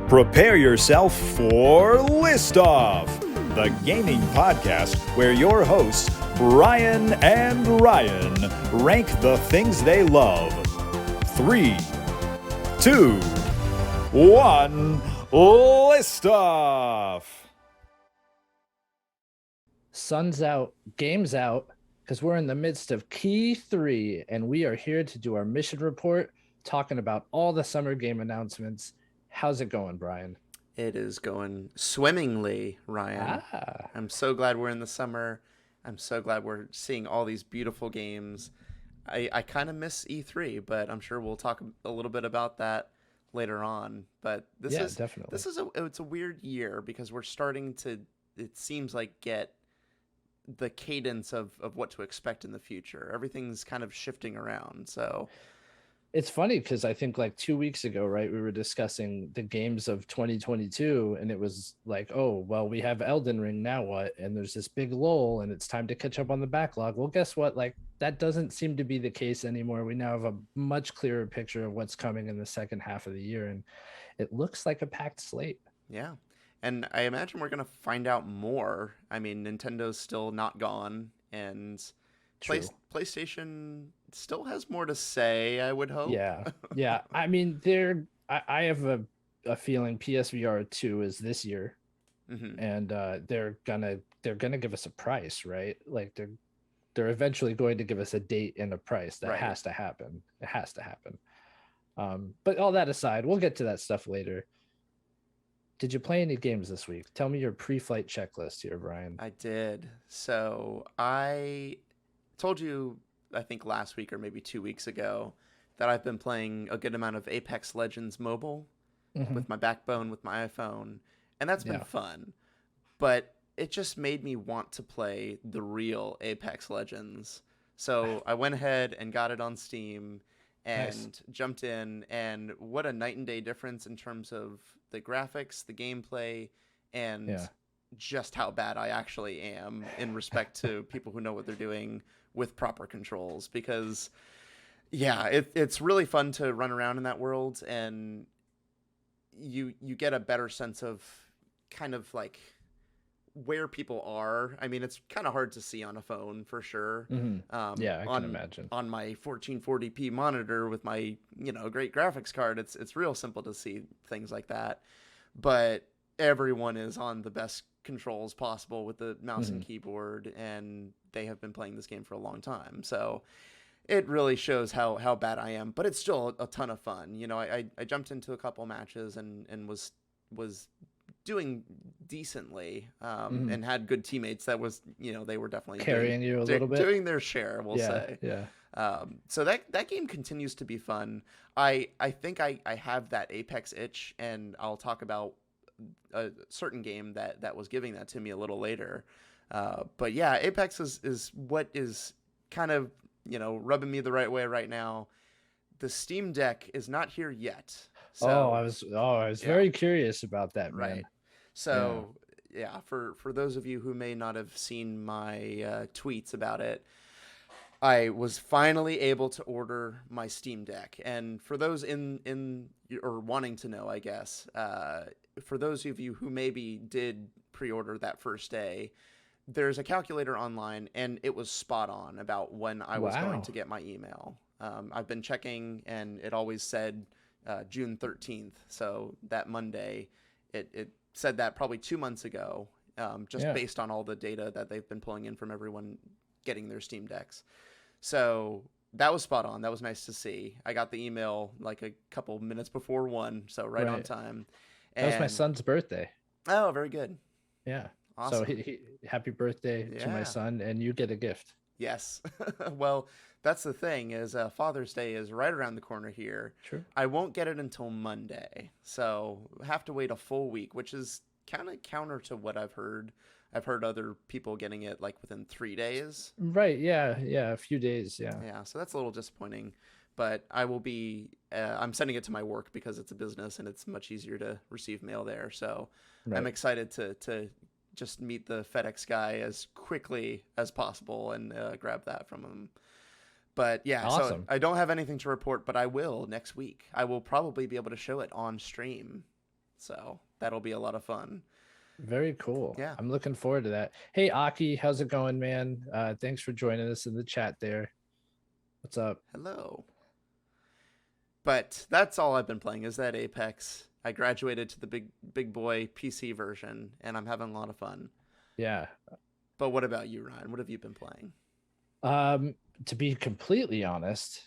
Prepare yourself for List Off, the gaming podcast where your hosts, Brian and Ryan, rank the things they love. 3, 2, 1, List Off! Sun's out, game's out, because we're in the midst of Key 3, and we are here to do our mission report, talking about all the summer game announcements. How's it going, Brian? It is going swimmingly, Ryan. I'm so glad we're in the summer. I'm so glad we're seeing all these beautiful games. I kind of miss E3, but I'm sure we'll talk a little bit about that later on. But definitely. It's a weird year because we're starting to, it seems like, get the cadence of what to expect in the future. Everything's kind of shifting around. So it's funny because I think like 2 weeks ago, right, we were discussing the games of 2022, and it was like, oh, well, we have Elden Ring, now what? And there's this big lull, and it's time to catch up on the backlog. Well, guess what? Like, that doesn't seem to be the case anymore. We now have a much clearer picture of what's coming in the second half of the year, and it looks like a packed slate. Yeah. And I imagine we're going to find out more. I mean, Nintendo's still not gone, and PlayStation still has more to say, I would hope. Yeah. I mean, I have a feeling PSVR 2 is this year, and they're gonna give us a price, right? Like they're eventually going to give us a date and a price. That has to happen. It has to happen. But all that aside, we'll get to that stuff later. Did you play any games this week? Tell me your pre-flight checklist here, Brian. I did. So I told you, I think last week or maybe 2 weeks ago, that I've been playing a good amount of Apex Legends Mobile with my backbone, with my iPhone, and that's been fun. But it just made me want to play the real Apex Legends. So I went ahead and got it on Steam and jumped in, and what a night and day difference in terms of the graphics, the gameplay, and just how bad I actually am in respect to people who know what they're doing with proper controls. Because it's really fun to run around in that world, and you get a better sense of kind of like where people are. I mean, it's kind of hard to see on a phone for sure. I can imagine. On my 1440p monitor with my, great graphics card, it's real simple to see things like that. But everyone is on the best controls possible with the mouse and keyboard, and they have been playing this game for a long time. So it really shows how bad I am, but it's still a ton of fun. I jumped into a couple matches and was doing decently, and had good teammates that was, they were definitely carrying you a little bit, doing their share, we'll say. So that game continues to be fun. I think I have that Apex itch, and I'll talk about a certain game that was giving that to me a little later. But yeah, Apex is what is kind of, rubbing me the right way right now. The Steam Deck is not here yet. So, I was very curious about that, man. Right. So for those of you who may not have seen my tweets about it, I was finally able to order my Steam Deck. And for those in or wanting to know, I guess, for those of you who maybe did pre-order that first day, there's a calculator online, and it was spot on about when I was going to get my email. I've been checking, and it always said June 13th. So that Monday, it said that probably 2 months ago, based on all the data that they've been pulling in from everyone getting their Steam Decks. So that was spot on. That was nice to see. I got the email like a couple minutes before 1, so right on time. That was my son's birthday. Oh, very good. Yeah. Awesome. So happy birthday to my son, and you get a gift. Yes. Well, that's the thing is Father's Day is right around the corner here. True. I won't get it until Monday, so have to wait a full week, which is kind of counter to what I've heard. I've heard other people getting it like within 3 days. Right. Yeah. A few days. Yeah. Yeah. So that's a little disappointing, but I will be. I'm sending it to my work because it's a business and it's much easier to receive mail there. So I'm excited to just meet the FedEx guy as quickly as possible and grab that from him. But yeah, awesome. So I don't have anything to report, but I will next week. I will probably be able to show it on stream. So that'll be a lot of fun. Very cool. Yeah. I'm looking forward to that. Hey, Aki, how's it going, man? Thanks for joining us in the chat there. What's up? Hello. But that's all I've been playing is that Apex. I graduated to the big boy PC version, and I'm having a lot of fun. Yeah. But what about you, Ryan? What have you been playing? To be completely honest,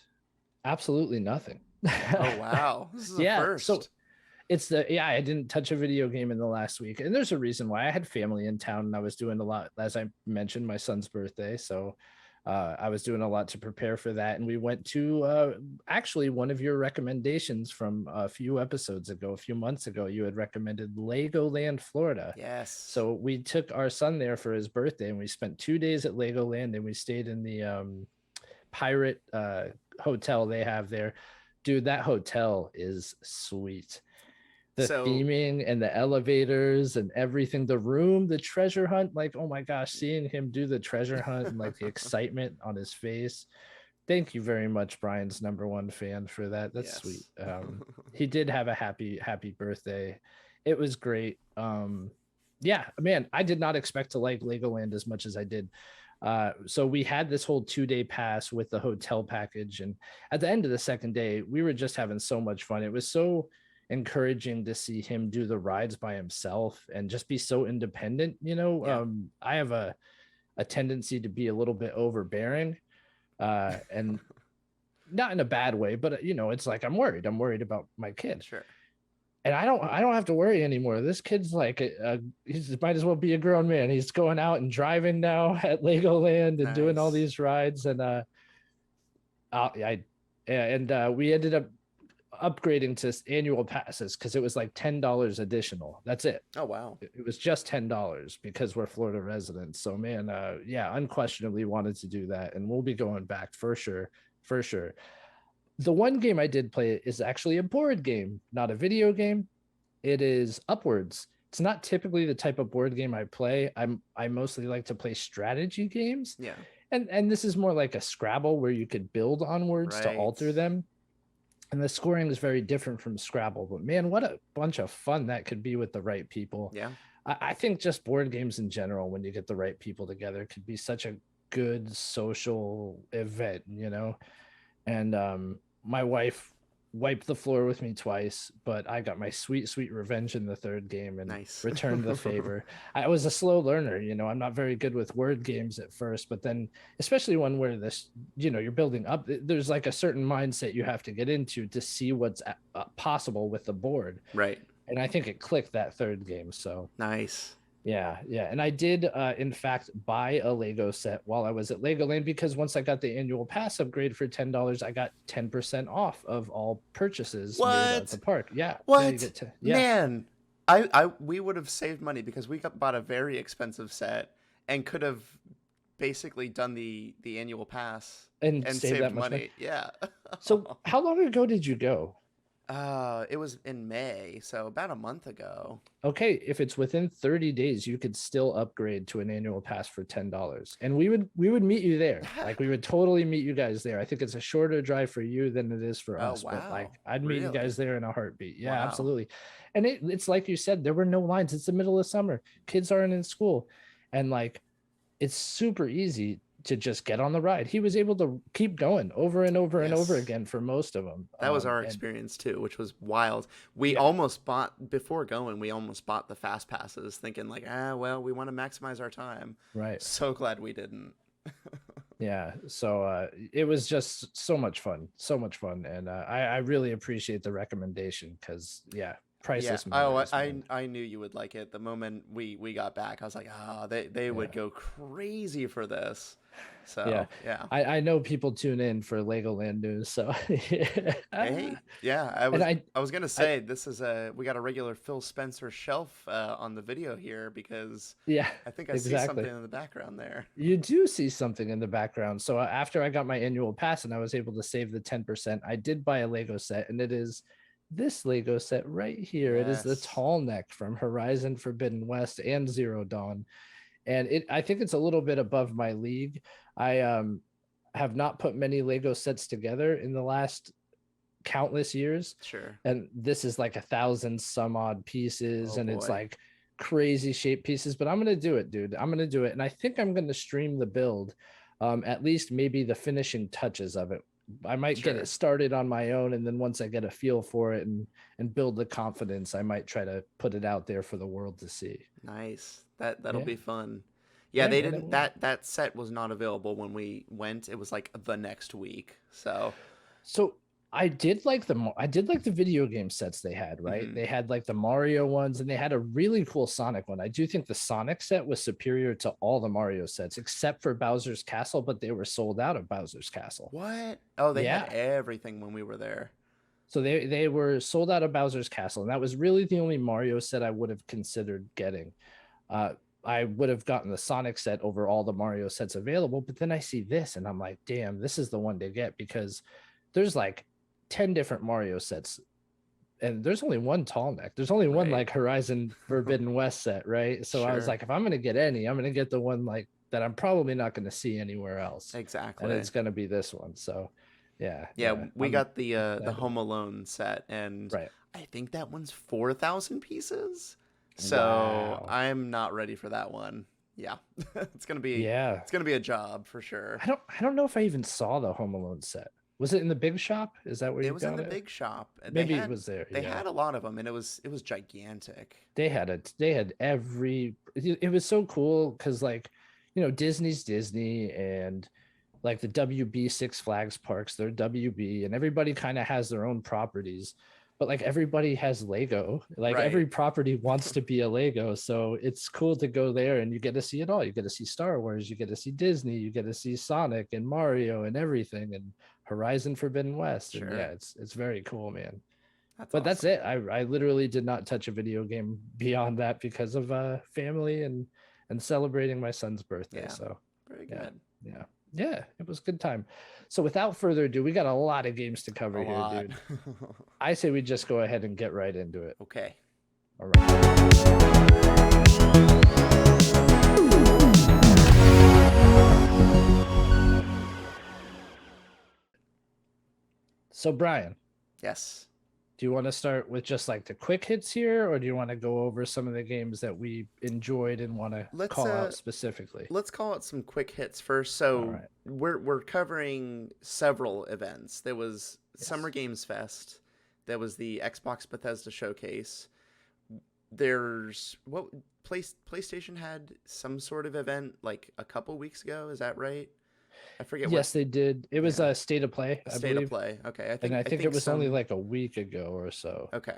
absolutely nothing. Oh wow, this is a first. So I didn't touch a video game in the last week, and there's a reason why. I had family in town, and I was doing a lot, as I mentioned, my son's birthday, so I was doing a lot to prepare for that. And we went to actually one of your recommendations from a few episodes ago, a few months ago. You had recommended Legoland, Florida. Yes. So we took our son there for his birthday, and we spent 2 days at Legoland, and we stayed in the pirate hotel they have there. Dude, that hotel is sweet. The theming and the elevators and everything, the room, the treasure hunt, like, oh my gosh, seeing him do the treasure hunt and like the excitement on his face. Thank you very much, Brian's #1 fan, for that. That's sweet. He did have a happy birthday. It was great. Yeah, man, I did not expect to like Legoland as much as I did. So we had this whole 2-day pass with the hotel package, and at the end of the second day, we were just having so much fun. It was so encouraging to see him do the rides by himself and just be so independent. I have a tendency to be a little bit overbearing, and not in a bad way, but it's like I'm worried about my kid. Sure. And I don't have to worry anymore. This kid's like he might as well be a grown man. He's going out and driving now at Legoland and doing all these rides. And we ended up upgrading to annual passes because it was like $10 additional. That's it. Oh wow. It was just $10 because we're Florida residents. So man, unquestionably wanted to do that, and we'll be going back for sure. The one game I did play is actually a board game, not a video game. It is Upwards. It's not typically the type of board game I play. I mostly like to play strategy games. Yeah. And this is more like a Scrabble where you could build on words to alter them. And the scoring is very different from Scrabble. But man, what a bunch of fun that could be with the right people. Yeah. I think just board games in general, when you get the right people together, could be such a good social event, And my wife wiped the floor with me twice, but I got my sweet revenge in the third game and returned the favor. I was a slow learner, I'm not very good with word games at first, but then especially one where this, you're building up, there's like a certain mindset you have to get into to see what's possible with the board. Right. And I think it clicked that third game. So nice. Yeah. And I did, in fact, buy a Lego set while I was at Legoland, because once I got the annual pass upgrade for $10, I got 10% off of all purchases made at the park. Yeah. What? Man, we would have saved money because we bought a very expensive set and could have basically done the annual pass and saved that much money. Yeah. So how long ago did you go? It was in May, so about a month ago. Okay, if it's within 30 days, you could still upgrade to an annual pass for $10, and we would meet you there. Like, we would totally meet you guys there. I think it's a shorter drive for you than it is for us, but like I'd meet you guys there in a heartbeat. Yeah, absolutely. And it's like you said, there were no lines. It's the middle of summer. Kids aren't in school, and like it's super easy to just get on the ride. He was able to keep going over and over and over again for most of them. That was our experience too, which was wild. We almost bought, before going, we almost bought the fast passes thinking like, we want to maximize our time. Right. So glad we didn't. Yeah. So it was just so much fun. And I really appreciate the recommendation because priceless. I knew you would like it. The moment we got back, I was like, they would go crazy for this. So I know people tune in for Legoland news. So I was gonna say this is we got a regular Phil Spencer shelf on the video here because I think I see something in the background there. You do see something in the background. So after I got my annual pass and I was able to save the 10%, I did buy a Lego set, and it is this Lego set right here. It is the Tall Neck from Horizon Forbidden West and Zero Dawn. And I think it's a little bit above my league. I have not put many Lego sets together in the last countless years. Sure. And this is like 1,000 some odd pieces, and it's boy. like crazy shape pieces. But I'm gonna do it, dude. I'm gonna do it, and I think I'm gonna stream the build, at least maybe the finishing touches of it. I might get it started on my own, and then once I get a feel for it and build the confidence, I might try to put it out there for the world to see. Nice. That'll Yeah. be fun. Yeah, Yeah, they man, it didn't will. that set was not available when we went. It was like the next week. So So I did like the video game sets they had, right? Mhm. They had like the Mario ones, and they had a really cool Sonic one. I do think the Sonic set was superior to all the Mario sets except for Bowser's Castle, but they were sold out of Bowser's Castle. What? Oh, they had Yeah. everything when we were there. So they were sold out of Bowser's Castle, and that was really the only Mario set I would have considered getting. I would have gotten the Sonic set over all the Mario sets available, but then I see this and I'm like, damn, this is the one to get, because there's like 10 different Mario sets, and there's only one tall neck. There's only one Right. like Horizon Forbidden West set, right? So I was Sure. like, if I'm gonna get any, I'm gonna get the one like that I'm probably not gonna see anywhere else. Exactly. And it's gonna be this one. So yeah. Yeah, we I'm got the excited. Home Alone set, and Right. I think that one's 4,000 pieces. So Wow. I'm not ready for that one. Yeah, it's gonna be a job for sure. I don't know if I even saw the Home Alone set. Was it in the big shop? Is that where you It was got in the it? big shop. Maybe it was there. They Yeah. had a lot of them, and it was gigantic. They had every, it was so cool because, like, you know, Disney's Disney, and like the WB Six Flags parks, they're WB, and everybody kind of has their own properties, but like everybody has Lego. Like Right. every property wants to be a Lego, so it's cool to go there and you get to see it all. You get to see Star Wars, you get to see Disney, you get to see Sonic and Mario and everything, and Horizon Forbidden West. Sure. And yeah, it's very cool, man. That's But that's awesome. it. I literally did not touch a video game beyond that because of family and celebrating my son's birthday. Yeah. So Very yeah, good. yeah, it was a good time. So without further ado, we got a lot of games to cover A here, lot. dude. I say we just go ahead and get right into it. Okay. All right. So Brian, Yes. do you want to start with just like the quick hits here, or do you want to go over some of the games that we enjoyed and want to Let's, call out specifically? Let's call out some quick hits first. So All right. we're covering several events. There was Summer Games Fest. There was the Xbox Bethesda Showcase. There's PlayStation had some sort of event like a couple weeks ago. Is that right? I forget. Yes, they did. It was a State of Play, I State believe. of Play. Okay, I think it was only like a week ago or so. Okay.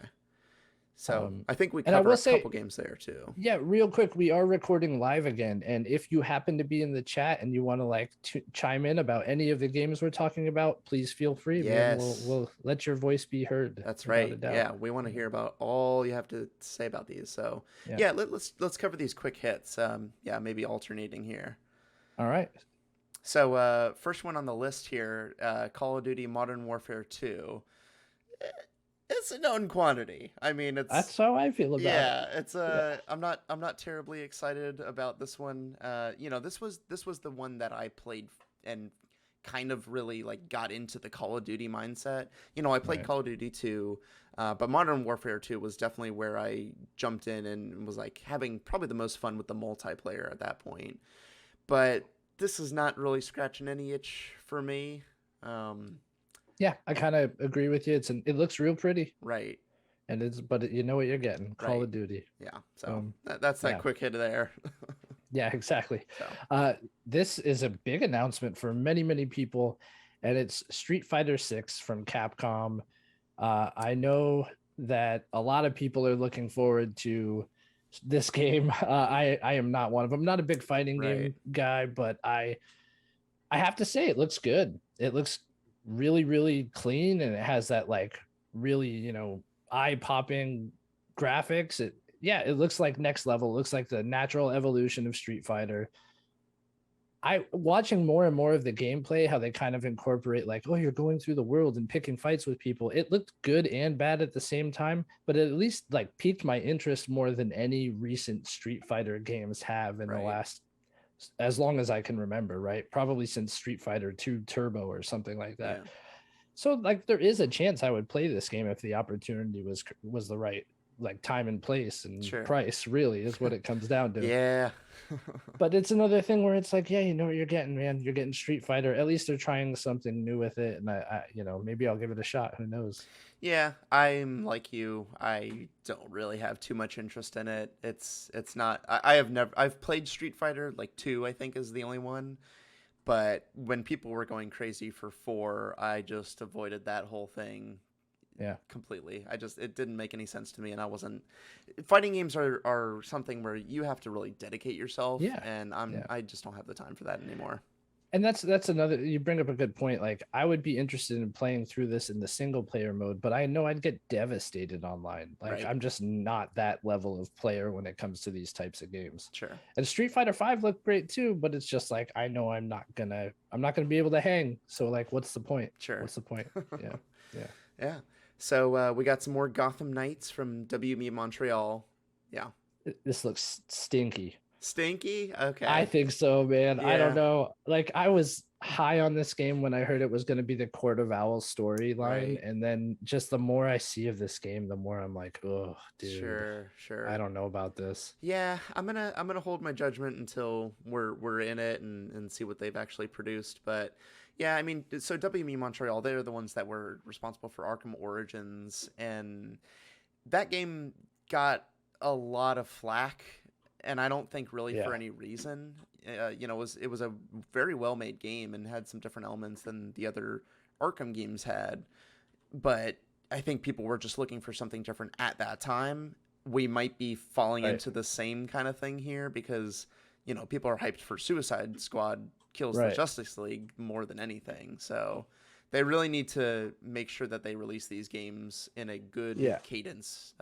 So I think we and I covered will a say- couple games there too. Yeah, real quick, we are recording live again, and if you happen to be in the chat and you want to like chime in about any of the games we're talking about, please feel free. Man. Yes. We'll let your voice be heard. That's without a right. doubt. Yeah, we want to hear about all you have to say about these. So yeah, let's cover these quick hits. Yeah, maybe alternating here. All right. So first one on the list here, Call of Duty Modern Warfare 2. It's a known quantity. I mean, That's how I feel about it. yeah, it's I'm not terribly excited about this one. You know, this was the one that I played and kind of really like got into the Call of Duty mindset. You know, I played Right. Call of Duty 2, but Modern Warfare 2 was definitely where I jumped in and was like having probably the most fun with the multiplayer at that point. But this is not really scratching any itch for me. Yeah, I kind of agree with you. It looks real pretty, Right. and but you know what you're getting. Call Right. of Duty. Yeah. So that's that yeah. quick hit there. Yeah, exactly. So. This is a big announcement for many people, and it's Street Fighter 6 from Capcom. I know that a lot of people are looking forward to this game. I am not one of them. I'm not a big fighting game guy, but I have to say it looks good. It looks really clean, and it has that like really, you know, eye-popping graphics. It looks like next level. It looks like the natural evolution of Street Fighter. Watching more and more of the gameplay, how they kind of incorporate like, oh, you're going through the world and picking fights with people. It looked good and bad at the same time, but it at least like piqued my interest more than any recent Street Fighter games have in the last, as long as I can remember, right? Probably since Street Fighter 2 Turbo or something like that. So like there is a chance I would play this game if the opportunity was the right like time and place and Sure. price, really is what it comes down to. Yeah. But it's another thing where it's like, yeah, you know what you're getting, man. You're getting Street Fighter. At least they're trying something new with it, and maybe I'll give it a shot. Who knows? Yeah, I'm like you. I don't really have too much interest in it. It's not. I have never. I've played Street Fighter like 2. I think is the only one. But when people were going crazy for 4, I just avoided that whole thing. Yeah, completely. It didn't make any sense to me, and I wasn't. Fighting games are something where you have to really dedicate yourself, yeah, and yeah. I just don't have the time for that anymore. And that's another. You bring up a good point. Like I would be interested in playing through this in the single player mode, but I know I'd get devastated online. Like Right. I'm just not that level of player when it comes to these types of games. Sure. And Street Fighter 5 looked great too, but it's just like I know I'm not gonna be able to hang. So like, what's the point? Sure. What's the point? Yeah, yeah, yeah. So we got some more Gotham Knights from WME Montreal. Yeah. This looks stinky. Stinky? Okay. I think so, man. Yeah. I don't know. Like I was high on this game when I heard it was going to be the Court of Owls storyline, Right. and then just the more I see of this game, the more I'm like, oh, dude. Sure. I don't know about this. Yeah, I'm gonna hold my judgment until we're in it and see what they've actually produced. But yeah, I mean, so WME Montreal, they're the ones that were responsible for Arkham Origins, and that game got a lot of flack, and I don't think really for any reason. It was a very well made game and had some different elements than the other Arkham games had, but I think people were just looking for something different at that time. We might be falling into the same kind of thing here because people are hyped for Suicide Squad kills the Justice League more than anything. So they really need to make sure that they release these games in a good cadence,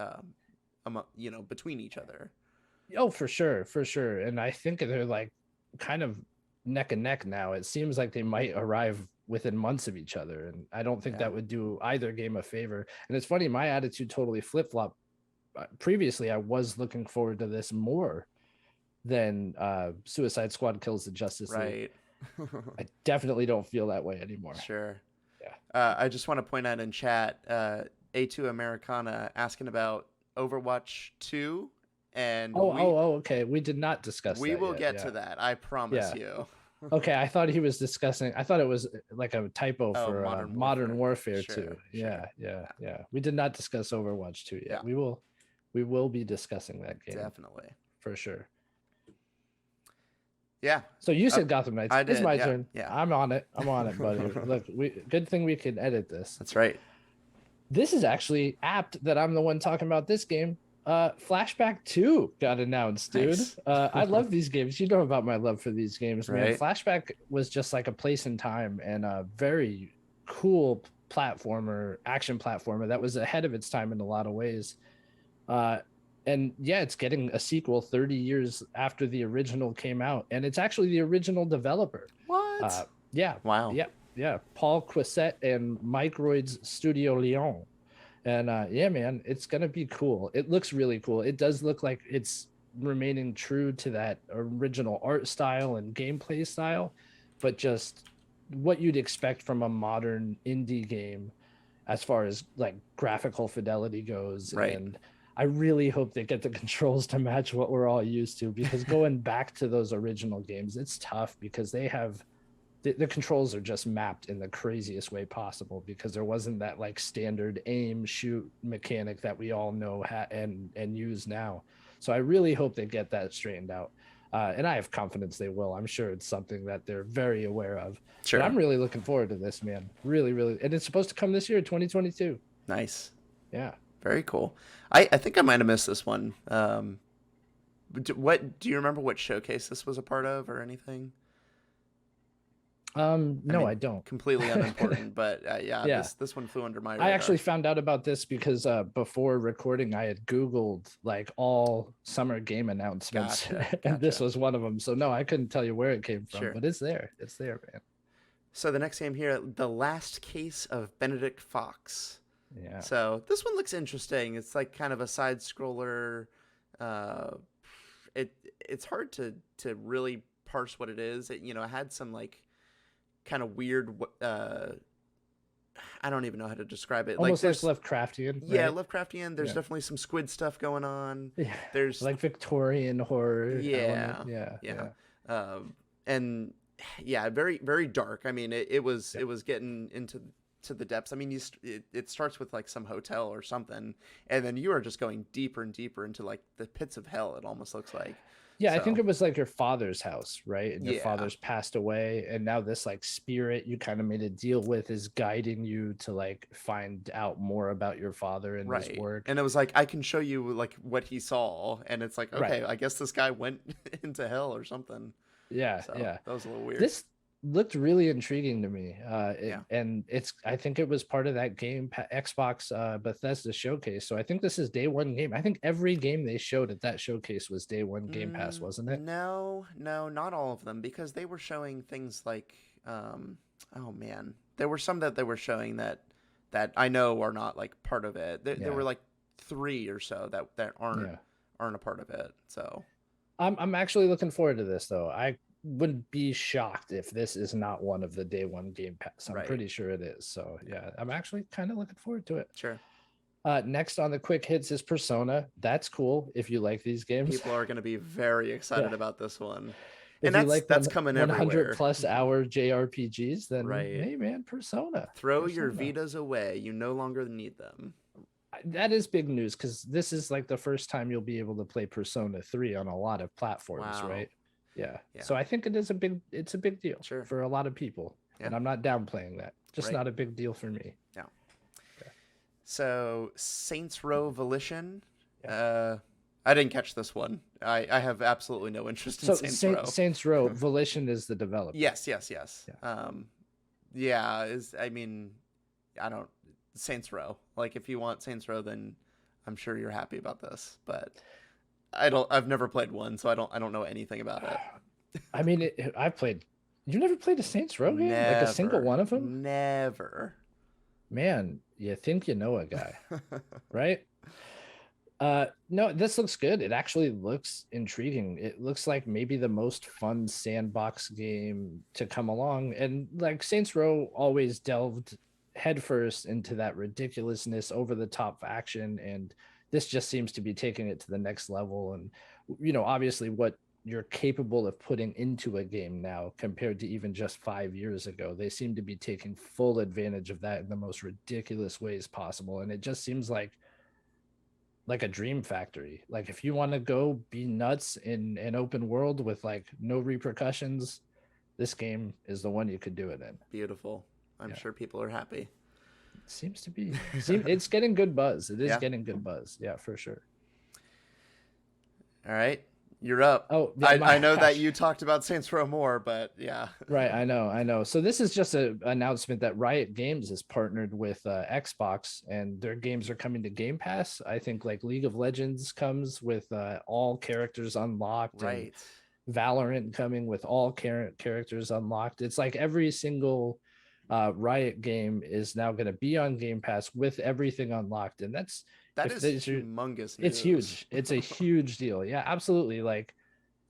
between each other. Oh, for sure. And I think they're like kind of neck and neck now. It seems like they might arrive within months of each other, and I don't think that would do either game a favor. And it's funny, my attitude totally flip-flopped. Previously, I was looking forward to this more than Suicide Squad kills the Justice League. Right. I definitely don't feel that way anymore. Sure. Yeah. I just want to point out in chat, A2 Americana asking about Overwatch 2. And okay. We did not discuss we will get to that. I promise you. Okay, I thought he was discussing. I thought it was like a typo for Modern Warfare 2. Yeah. We did not discuss Overwatch 2 yet. Yeah. We will be discussing that game. Definitely. For sure. Yeah. So you said Gotham Knights. It's my turn. Yeah. I'm on it, buddy. Look, good thing we can edit this. That's right. This is actually apt that I'm the one talking about this game. Flashback 2 got announced, dude. Nice. I love these games. You know about my love for these games, man. Right. Flashback was just like a place in time and a very cool action platformer that was ahead of its time in a lot of ways. And yeah, it's getting a sequel 30 years after the original came out, and it's actually the original developer. What? Yeah. Wow. Yeah. Paul Quissette and Microids Studio Lyon. And yeah, man, it's going to be cool. It looks really cool. It does look like it's remaining true to that original art style and gameplay style, but just what you'd expect from a modern indie game as far as like graphical fidelity goes. Right. And I really hope they get the controls to match what we're all used to, because going back to those original games, it's tough because they have the controls are just mapped in the craziest way possible, because there wasn't that like standard aim shoot mechanic that we all know and use now. So I really hope they get that straightened out. And I have confidence they will. I'm sure it's something that they're very aware of. Sure. But I'm really looking forward to this, man. Really, really. And it's supposed to come this year, 2022. Nice. Yeah. Very cool. I think I might have missed this one. Do you remember what showcase this was a part of or anything? No, I don't. Completely unimportant, but yeah. This one flew under my radar. I actually found out about this because before recording, I had Googled like all summer game announcements, Gotcha. and this was one of them. So no, I couldn't tell you where it came from, Sure. but it's there. It's there, man. So the next game here, The Last Case of Benedict Fox. Yeah. So this one looks interesting. It's like kind of a side scroller. It's hard to really parse what it is. It had some like kind of weird I don't even know how to describe it. Almost like there's Lovecraftian. yeah, Right? Lovecraftian. There's definitely some squid stuff going on. Yeah, There's like Victorian horror element. yeah, Yeah, yeah, and yeah, very very dark. I mean, it was getting into to the depths. I mean, it starts with like some hotel or something, and then you are just going deeper and deeper into like the pits of hell. It almost looks like. Yeah, I So think it was like your father's house, right? And your yeah, father's passed away, and now this like spirit you kind of made a deal with is guiding you to like find out more about your father and his right. work. And it was like I can show you like what he saw, and it's like okay, Right. I guess this guy went into hell or something. Yeah, So yeah. that was a little weird. This looked really intriguing to me. Yeah. And I think it was part of that Xbox Bethesda showcase. So I think this is day one game. I think every game they showed at that showcase was day one Game Pass, wasn't it? No, not all of them, because they were showing things like, oh man, there were some that they were showing that I know are not like part of it. There were like 3 or so that aren't a part of it. So I'm actually looking forward to this though. I wouldn't be shocked if this is not one of the day one Game Pass. I'm pretty sure it is. So yeah, I'm actually kind of looking forward to it. Sure. Next on the quick hits is Persona. That's cool if you like these games. People are going to be very excited about this one. If And you like that's coming 100 everywhere. plus hour JRPGs, then Right. hey man, Persona. Throw your Vitas away. You no longer need them. That is big news because this is like the first time you'll be able to play Persona 3 on a lot of platforms, right? Yeah. So I think it's a big deal for a lot of people. Yeah. And I'm not downplaying that. Just not a big deal for me. Yeah. Okay. So Saints Row Volition. Yeah. I didn't catch this one. I have absolutely no interest in Saints Row. Saints Row Volition is the developer. Yes. Yeah. I mean, I don't Saints Row. Like if you want Saints Row, then I'm sure you're happy about this. But I've never played one, so I don't know anything about it. I mean, I've played. You never played a Saints Row game? Like a single one of them? Never. Man, you think you know a guy, right? No, this looks good. It actually looks intriguing. It looks like maybe the most fun sandbox game to come along. And like Saints Row always delved headfirst into that ridiculousness, over the top action, and this just seems to be taking it to the next level. And obviously what you're capable of putting into a game now compared to even just 5 years ago, they seem to be taking full advantage of that in the most ridiculous ways possible. And it just seems like a dream factory. Like if you want to go be nuts in an open world with like no repercussions, this game is the one you could do it in. Beautiful. I'm sure people are happy. Seems to be. It's getting good buzz. It is getting good buzz. Yeah, for sure. All right. You're up. Oh, I know that you talked about Saints Row more, but yeah. Right. I know. So this is just an announcement that Riot Games is partnered with Xbox, and their games are coming to Game Pass. I think like League of Legends comes with all characters unlocked. Right. And Valorant coming with all characters unlocked. It's like every single Riot game is now going to be on Game Pass with everything unlocked, and that is humongous news. It's huge. It's a huge deal. Yeah, absolutely. Like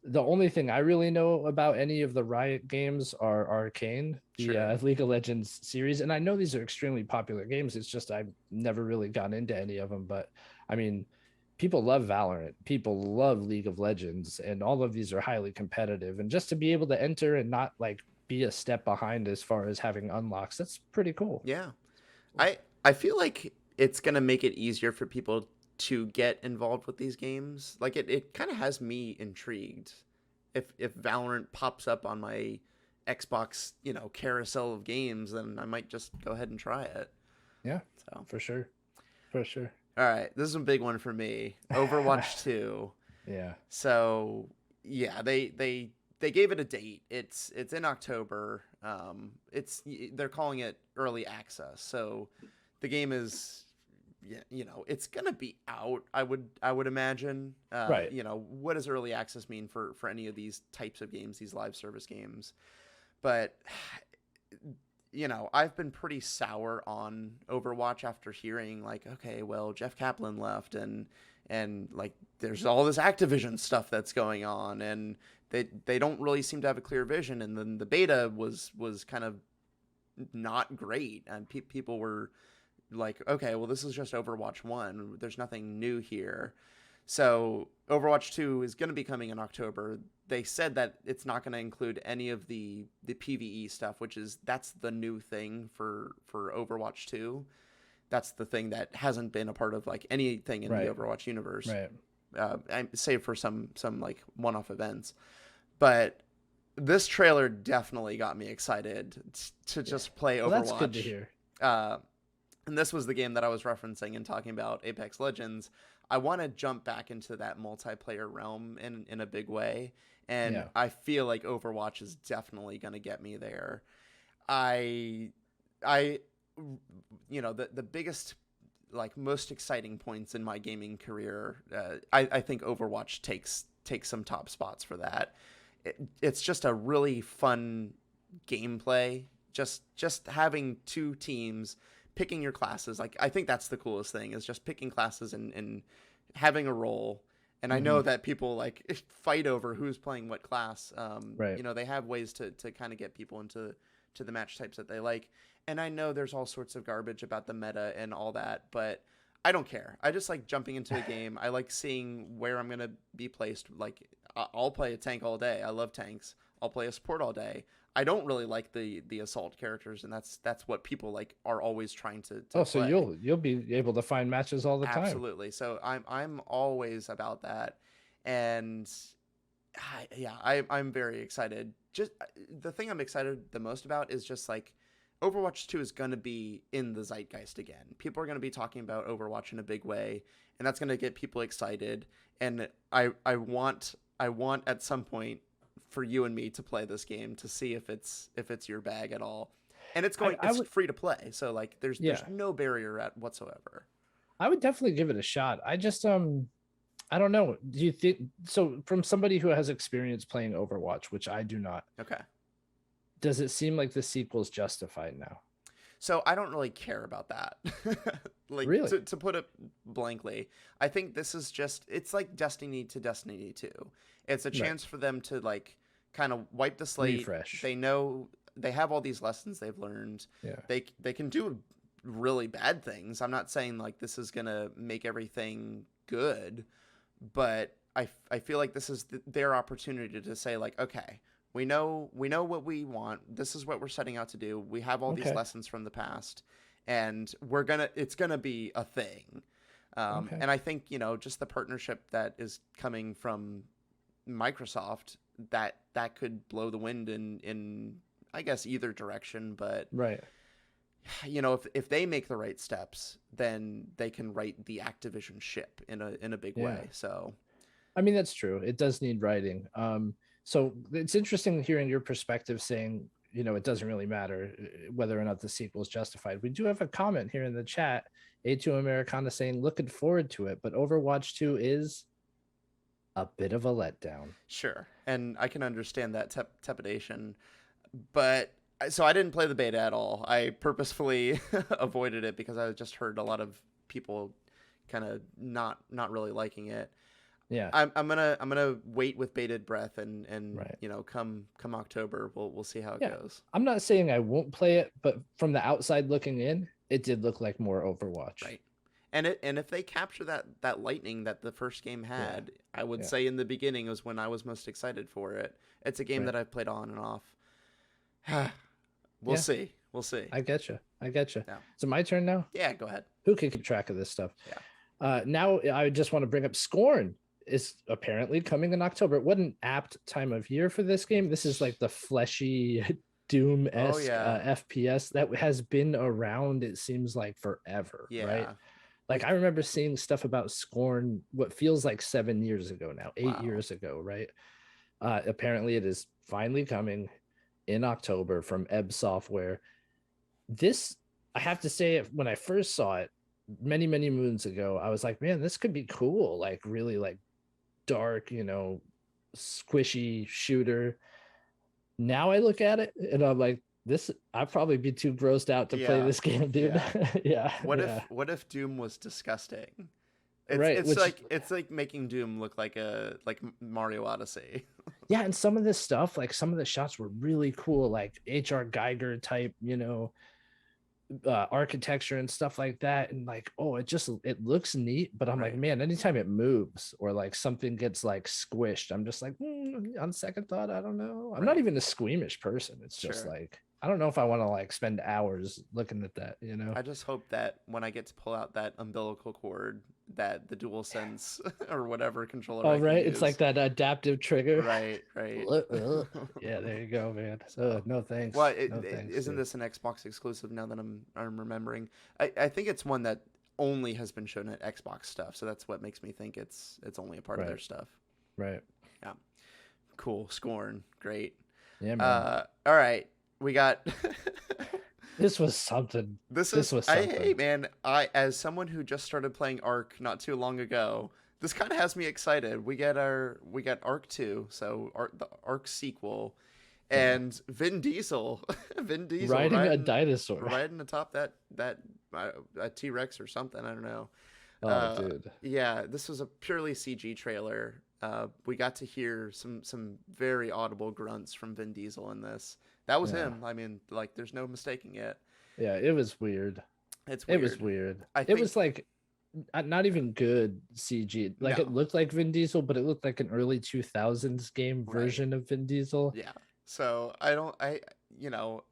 the only thing I really know about any of the Riot games are Arcane, the League of Legends series, and I know these are extremely popular games. It's just I've never really gotten into any of them, but I mean, people love Valorant, people love League of Legends, and all of these are highly competitive, and just to be able to enter and not like be a step behind as far as having unlocks, that's pretty cool. Yeah. I feel like it's going to make it easier for people to get involved with these games. Like it kind of has me intrigued. If Valorant pops up on my Xbox, carousel of games, then I might just go ahead and try it. Yeah. So for sure. All right, this is a big one for me. Overwatch 2. Yeah. So, yeah, they gave it a date. It's in October. They're calling it early access. So the game is, it's gonna be out. I would imagine. Right. What does early access mean for any of these types of games, these live service games? But I've been pretty sour on Overwatch after hearing like, okay, well, Jeff Kaplan left and like there's all this Activision stuff that's going on, and they don't really seem to have a clear vision. And then the beta was kind of not great, and people were like, okay, well, this is just Overwatch 1. There's nothing new here. So Overwatch 2 is going to be coming in October. They said that it's not going to include any of the PvE stuff, that's the new thing for Overwatch 2. That's the thing that hasn't been a part of like anything in the Overwatch universe, save for some like one-off events. But this trailer definitely got me excited to just play Overwatch. Well, that's good to hear. And this was the game that I was referencing and talking about, Apex Legends. I want to jump back into that multiplayer realm in a big way. And I feel like Overwatch is definitely going to get me there. The biggest, like, most exciting points in my gaming career, I think Overwatch takes some top spots for that. It's just a really fun gameplay. Just having two teams, picking your classes. Like, I think that's the coolest thing, is just picking classes and having a role. And I know that people like fight over who's playing what class. They have ways to kind of get people into the match types that they like. And I know there's all sorts of garbage about the meta and all that, but I don't care. I just like jumping into a game. I like seeing where I'm going to be placed. Like, I'll play a tank all day. I love tanks. I'll play a support all day. I don't really like the assault characters, and that's what people like are always trying to play. So you'll be able to find matches all the time. Absolutely. So I'm always about that, and I'm very excited. Just the thing I'm excited the most about is just like Overwatch 2 is going to be in the zeitgeist again. People are going to be talking about Overwatch in a big way, and that's going to get people excited. And I want at some point for you and me to play this game to see if it's your bag at all. And it's free to play, so like there's no barrier whatsoever. I would definitely give it a shot. I just I don't know. Do you think so? From somebody who has experience playing Overwatch, which I do not. Okay. Does it seem like the sequel's justified now? So I don't really care about that. Like, really? To put it blankly, I think this is it's like Destiny to Destiny 2. It's a chance for them to like kind of wipe the slate. Refresh. They know they have all these lessons they've learned. Yeah. They can do really bad things. I'm not saying like this is going to make everything good, but I feel like this is their opportunity to say like, okay, we know what we want. This is what we're setting out to do. We have all these lessons from the past, and it's gonna be a thing. And I think, just the partnership that is coming from Microsoft, that could blow the wind in I guess either direction. But if they make the right steps, then they can right the Activision ship in a big way. So, I mean, that's true. It does need writing. So it's interesting hearing your perspective saying, it doesn't really matter whether or not the sequel is justified. We do have a comment here in the chat, A2 Americana, saying looking forward to it, but Overwatch 2 is a bit of a letdown. Sure. And I can understand that trepidation, but so I didn't play the beta at all. I purposefully avoided it because I just heard a lot of people kind of not really liking it. Yeah, I'm gonna wait with bated breath and come October we'll see how it goes. I'm not saying I won't play it, but from the outside looking in, it did look like more Overwatch. Right. And if they capture that lightning that the first game had, I would say in the beginning was when I was most excited for it. It's a game that I've played on and off. We'll see. I getcha. Yeah. So my turn now? Yeah, go ahead. Who can keep track of this stuff? Yeah. Now I just want to bring up Scorn. Is apparently coming in October. What an apt time of year for this game. This is like the fleshy Doom-esque FPS that has been around, it seems like, forever. Right? Like, I remember seeing stuff about Scorn what feels like 7 years ago now, 8 years ago, right? Apparently it is finally coming in October from Ebb Software. This, I have to say, when I first saw it many moons ago, I was like, man, this could be cool. Like, really like dark, squishy shooter. Now I look at it and I'm like, I'd probably be too grossed out to play this game, dude. What if Doom was disgusting? It's like making Doom look like Mario Odyssey. Yeah, and some of this stuff, like some of the shots were really cool, like H.R. Geiger type, architecture and stuff like that, and like, it looks neat, but I'm like, man, anytime it moves or like something gets like squished, I'm just like, on second thought, I don't know. I'm not even a squeamish person. It's just like, I don't know if I want to like spend hours looking at that, I just hope that when I get to pull out that umbilical cord, that the DualSense or whatever controller I can use. It's like that adaptive trigger. Right. Yeah, there you go, man. So no thanks. Well, thanks, isn't this an Xbox exclusive now that I'm remembering? I think it's one that only has been shown at Xbox stuff, so that's what makes me think it's only a part of their stuff. Right. Yeah. Cool. Scorn. Great. Yeah, man. All right. We got This was something. This was something. Hey man, as someone who just started playing Ark not too long ago, this kind of has me excited. We got Ark 2, so the Ark sequel, and Vin Diesel riding a dinosaur, riding atop that a T-Rex or something. I don't know. Dude. Yeah, this was a purely CG trailer. We got to hear some very audible grunts from Vin Diesel in this. That was him. I mean, like, there's no mistaking it. Yeah, it was weird. It's weird. It was weird. It was like not even good CG. Like, it looked like Vin Diesel, but it looked like an early 2000s game version of Vin Diesel. Yeah. So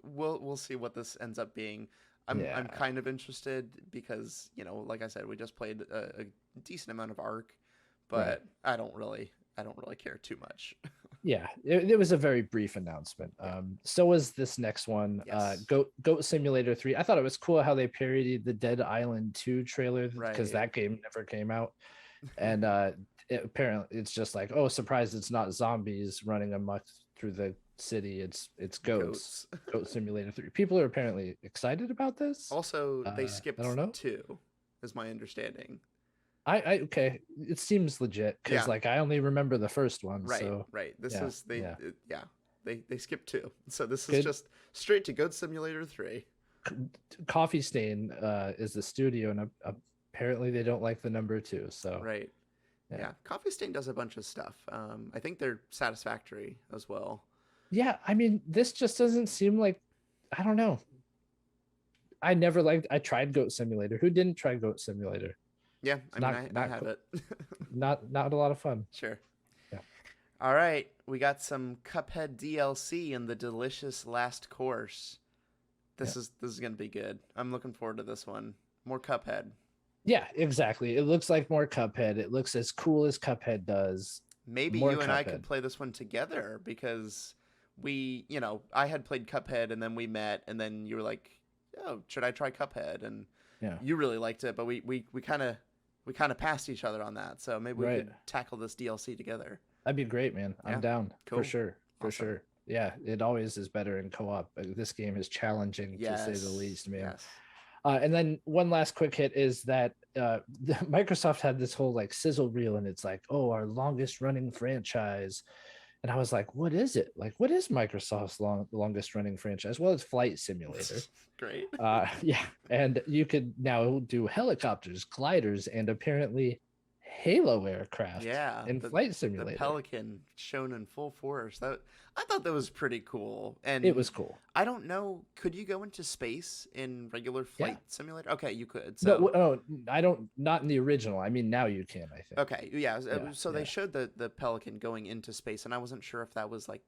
we'll see what this ends up being. I'm kind of interested because, like I said, we just played a decent amount of Ark, but I don't really care too much. Yeah, it was a very brief announcement. So was this next one, yes. Goat Simulator 3. I thought it was cool how they parodied the Dead Island 2 trailer, because that game never came out. And apparently it's just like, oh, surprise, it's not zombies running amok through the city. It's goats. Goat Simulator 3. People are apparently excited about this. Also, they skipped 2, is my understanding. Okay, it seems legit because like I only remember the first one. Right. This is they skipped 2, so this is just straight to Goat Simulator 3. Coffee Stain is the studio, and apparently they don't like the number 2. So yeah. Coffee Stain does a bunch of stuff. I think they're Satisfactory as well. Yeah, I mean, this just doesn't seem like, I don't know. I tried Goat Simulator. Who didn't try Goat Simulator? Yeah, I have it. not a lot of fun. Sure. Yeah. All right, we got some Cuphead DLC in the delicious last course. This is going to be good. I'm looking forward to this one. More Cuphead. Yeah, exactly. It looks like more Cuphead. It looks as cool as Cuphead does. Maybe you and I could play this one together because I had played Cuphead and then we met and then you were like, "Oh, should I try Cuphead?" And you really liked it, but we kind of passed each other on that. So maybe we could tackle this DLC together. That'd be great, man. I'm down. Cool. For sure. For sure. Yeah, it always is better in co-op. This game is challenging to say the least, man. Yes. And then one last quick hit is that Microsoft had this whole like sizzle reel, and it's like, oh, our longest running franchise. And I was like, what is it? Like, what is Microsoft's longest running franchise? Well, it's Flight Simulator. Great. Yeah. And you could now do helicopters, gliders, and apparently Halo aircraft in Flight Simulator. The Pelican shown in full force. I thought that was pretty cool. And it was cool. I don't know. Could you go into space in regular Flight Simulator? Okay, you could. So no, I don't. Not in the original. I mean, now you can. I think. Okay, yeah. So they showed the Pelican going into space, and I wasn't sure if that was like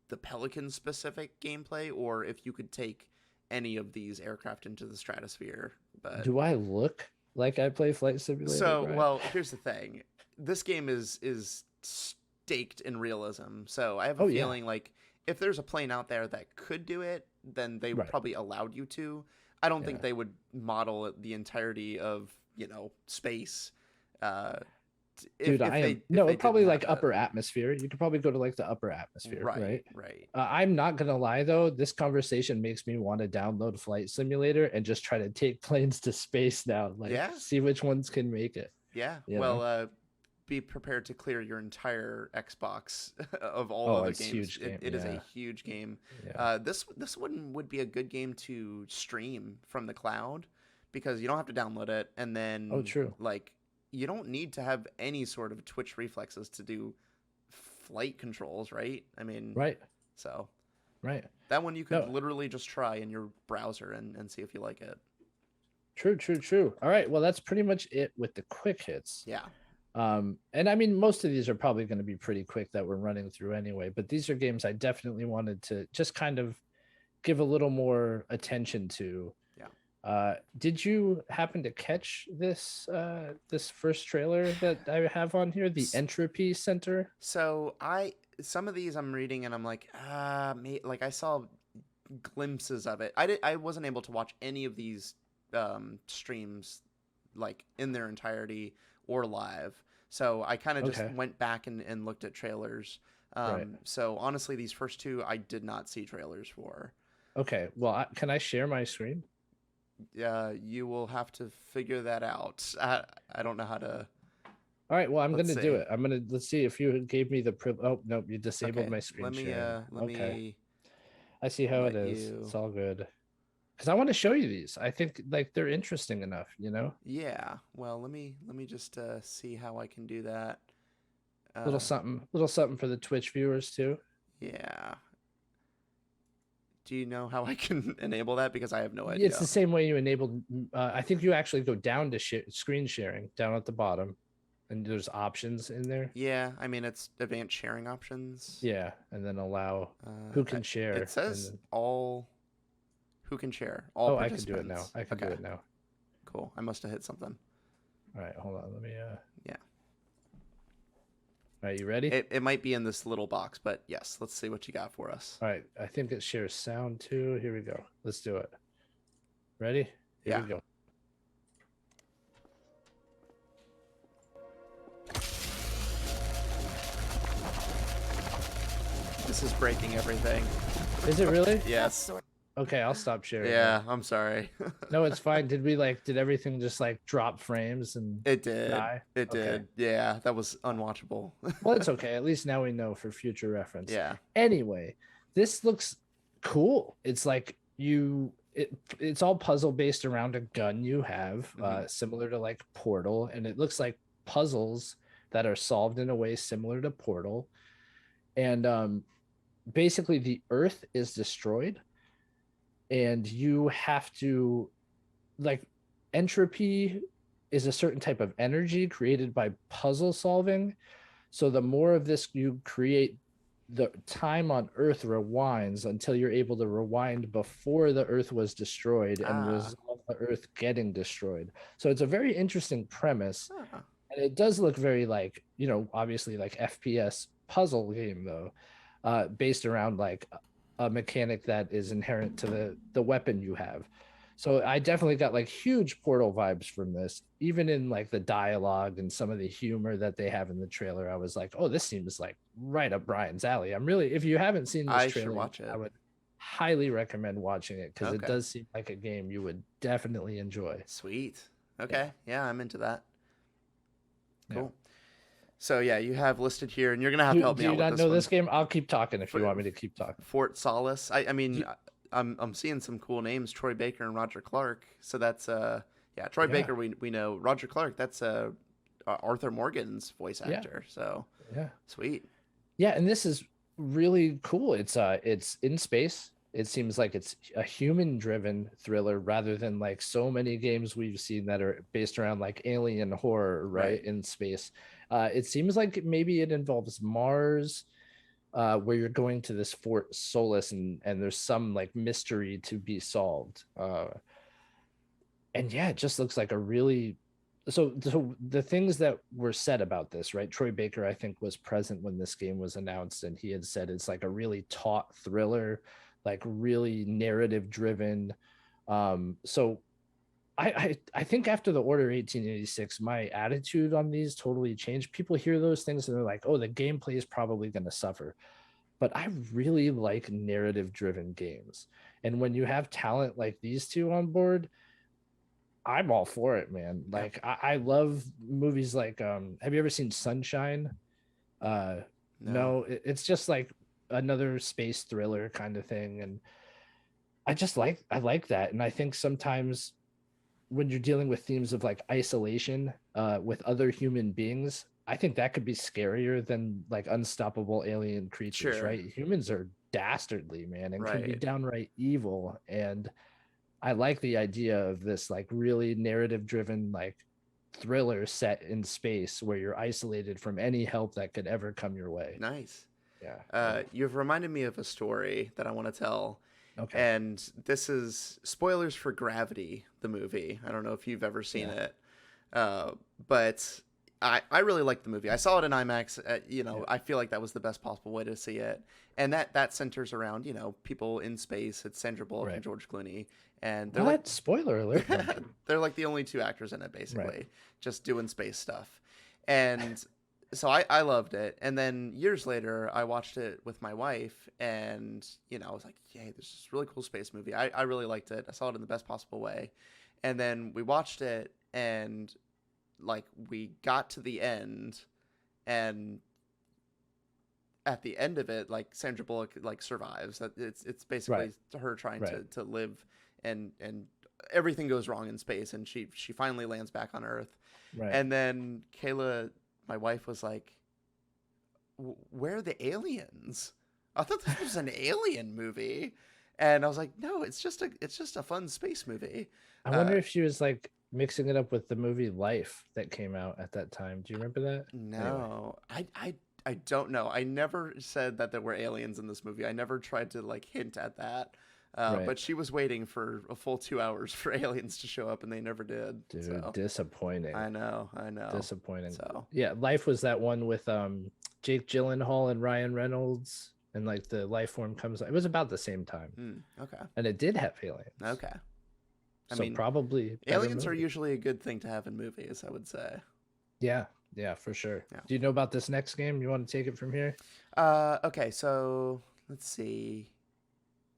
the Pelican specific gameplay or if you could take any of these aircraft into the stratosphere. But do I look like I play Flight Simulator? So, well, here's the thing. This game is staked in realism. So I have a feeling like if there's a plane out there that could do it, then they would probably allowed you to. I don't think they would model the entirety of, space. Probably like upper atmosphere. You could probably go to like the upper atmosphere, right? Right. I'm not gonna lie though, this conversation makes me want to download Flight Simulator and just try to take planes to space now. Like, see which ones can make it. Yeah. Well, be prepared to clear your entire Xbox of all other games. Huge game. It is a huge game. Yeah. This one would be a good game to stream from the cloud because you don't have to download it, and then you don't need to have any sort of twitch reflexes to do flight controls, right? I mean, Right. so Right. that one you could No. literally just try in your browser and see if you like it. True. All right. Well, that's pretty much it with the quick hits. Yeah. And I mean, most of these are probably going to be pretty quick that we're running through anyway, but these are games I definitely wanted to just kind of give a little more attention to. Yeah. Did you happen to catch this this first trailer that I have on here, the Entropy Center? So some of these I'm reading and I'm like, like I saw glimpses of it. I wasn't able to watch any of these streams like in their entirety or live. So I kind of just went back and looked at trailers. Right. So honestly, these first two I did not see trailers for. Okay. Well, can I share my screen? You will have to figure that out. I don't know how to. All right. Well, I'm going to do it. Let's see if you gave me the oh, no, you disabled my screen share. Let me. I see how it is. It's all good. Because I want to show you these. I think like they're interesting enough, you know? Yeah. Well, let me just see how I can do that. Little something for the Twitch viewers too. Yeah. Do you know how I can enable that? Because I have no idea. It's the same way you enabled. I think you actually go down to screen sharing down at the bottom, and there's options in there. Yeah, I mean it's advanced sharing options. Yeah, and then allow who can share. It says all. Who can share? All I can do it now. I can do it now. Cool. I must have hit something. All right, hold on. Let me. Yeah. All right, you ready? It might be in this little box, but yes, let's see what you got for us. All right, I think it shares sound too. Here we go. Let's do it. Ready? Here we go. This is breaking everything. Is it really? Yes. Okay, I'll stop sharing. Yeah, I'm sorry. No, it's fine. Did everything just like drop frames and it did. Die? It did. Yeah, that was unwatchable. Well, it's okay. At least now we know for future reference. Yeah. Anyway, this looks cool. It's like it's all puzzle based around a gun you have, similar to like Portal, and it looks like puzzles that are solved in a way similar to Portal. And basically the Earth is destroyed. And you have to, like, entropy is a certain type of energy created by puzzle solving. So the more of this you create, the time on Earth rewinds until you're able to rewind before the Earth was destroyed and resolve the Earth getting destroyed. So it's a very interesting premise. And it does look very like, you know, obviously like FPS puzzle game, though, based around like a mechanic that is inherent to the weapon you have. So I definitely got like huge Portal vibes from this, even in like the dialogue and some of the humor that they have in the trailer. I was like, oh, this seems like right up Brian's alley. I'm really, if you haven't seen this trailer, should watch it. I would highly recommend watching it because it does seem like a game you would definitely enjoy. Sweet. Okay. Yeah, I'm into that. Cool. Yeah. So yeah, you have listed here, and you're gonna have to help me out with this one. Do you not know this game? I'll keep talking if you want me to keep talking. Fort Solace. I mean, I'm seeing some cool names: Troy Baker and Roger Clark. So that's Troy Baker we know. Roger Clark, that's Arthur Morgan's voice actor. So yeah, sweet. Yeah, and this is really cool. It's in space. It seems like it's a human-driven thriller rather than like so many games we've seen that are based around like alien horror, right? In space. It seems like maybe it involves Mars, where you're going to this Fort Solace and there's some like mystery to be solved. And yeah, it just looks like a really so the things that were said about this, right? Troy Baker, I think, was present when this game was announced, and he had said it's like a really taut thriller, like really narrative driven. So I think after the Order 1886, my attitude on these totally changed. People hear those things and they're like, oh, the gameplay is probably going to suffer. But I really like narrative driven games. And when you have talent like these two on board, I'm all for it, man. Like I love movies like have you ever seen Sunshine? No, it's just like another space thriller kind of thing. And I like that. And I think sometimes when you're dealing with themes of like isolation with other human beings, I think that could be scarier than like unstoppable alien creatures, Sure. right? Humans are dastardly, man, and can be Right. downright evil. And I like the idea of this like really narrative driven like thriller set in space where you're isolated from any help that could ever come your way. Nice. Yeah. You've reminded me of a story that I want to tell. Okay. And this is spoilers for Gravity, the movie. I don't know if you've ever seen it. But I really liked the movie. I saw it in IMAX. I feel like that was the best possible way to see it. And that centers around, people in space. It's Sandra Bullock and George Clooney. And they're like, spoiler alert. they're like the only two actors in it, basically, just doing space stuff. And so I loved it. And then years later, I watched it with my wife, and I was like, "Yay, this is a really cool space movie." I really liked it. I saw it in the best possible way. And then we watched it, and like we got to the end, and at the end of it, like Sandra Bullock like survives. It's basically her trying to live, and everything goes wrong in space, and she finally lands back on Earth. Right. And then Kayla, my wife, was like, "Where are the aliens? I thought this was an alien movie." And I was like, "No, it's just a fun space movie." I wonder if she was like mixing it up with the movie Life that came out at that time. Do you remember that? No, anyway. I don't know. I never said that there were aliens in this movie. I never tried to like hint at that. But she was waiting for a full 2 hours for aliens to show up, and they never did. Dude, so. Disappointing. I know. Disappointing. So yeah, Life was that one with Jake Gyllenhaal and Ryan Reynolds, and like the life form comes. It was about the same time. Okay. And it did have aliens. Okay. I mean, probably aliens are usually a good thing to have in movies, I would say. Yeah, for sure. Yeah. Do you know about this next game? You want to take it from here? Okay, so let's see.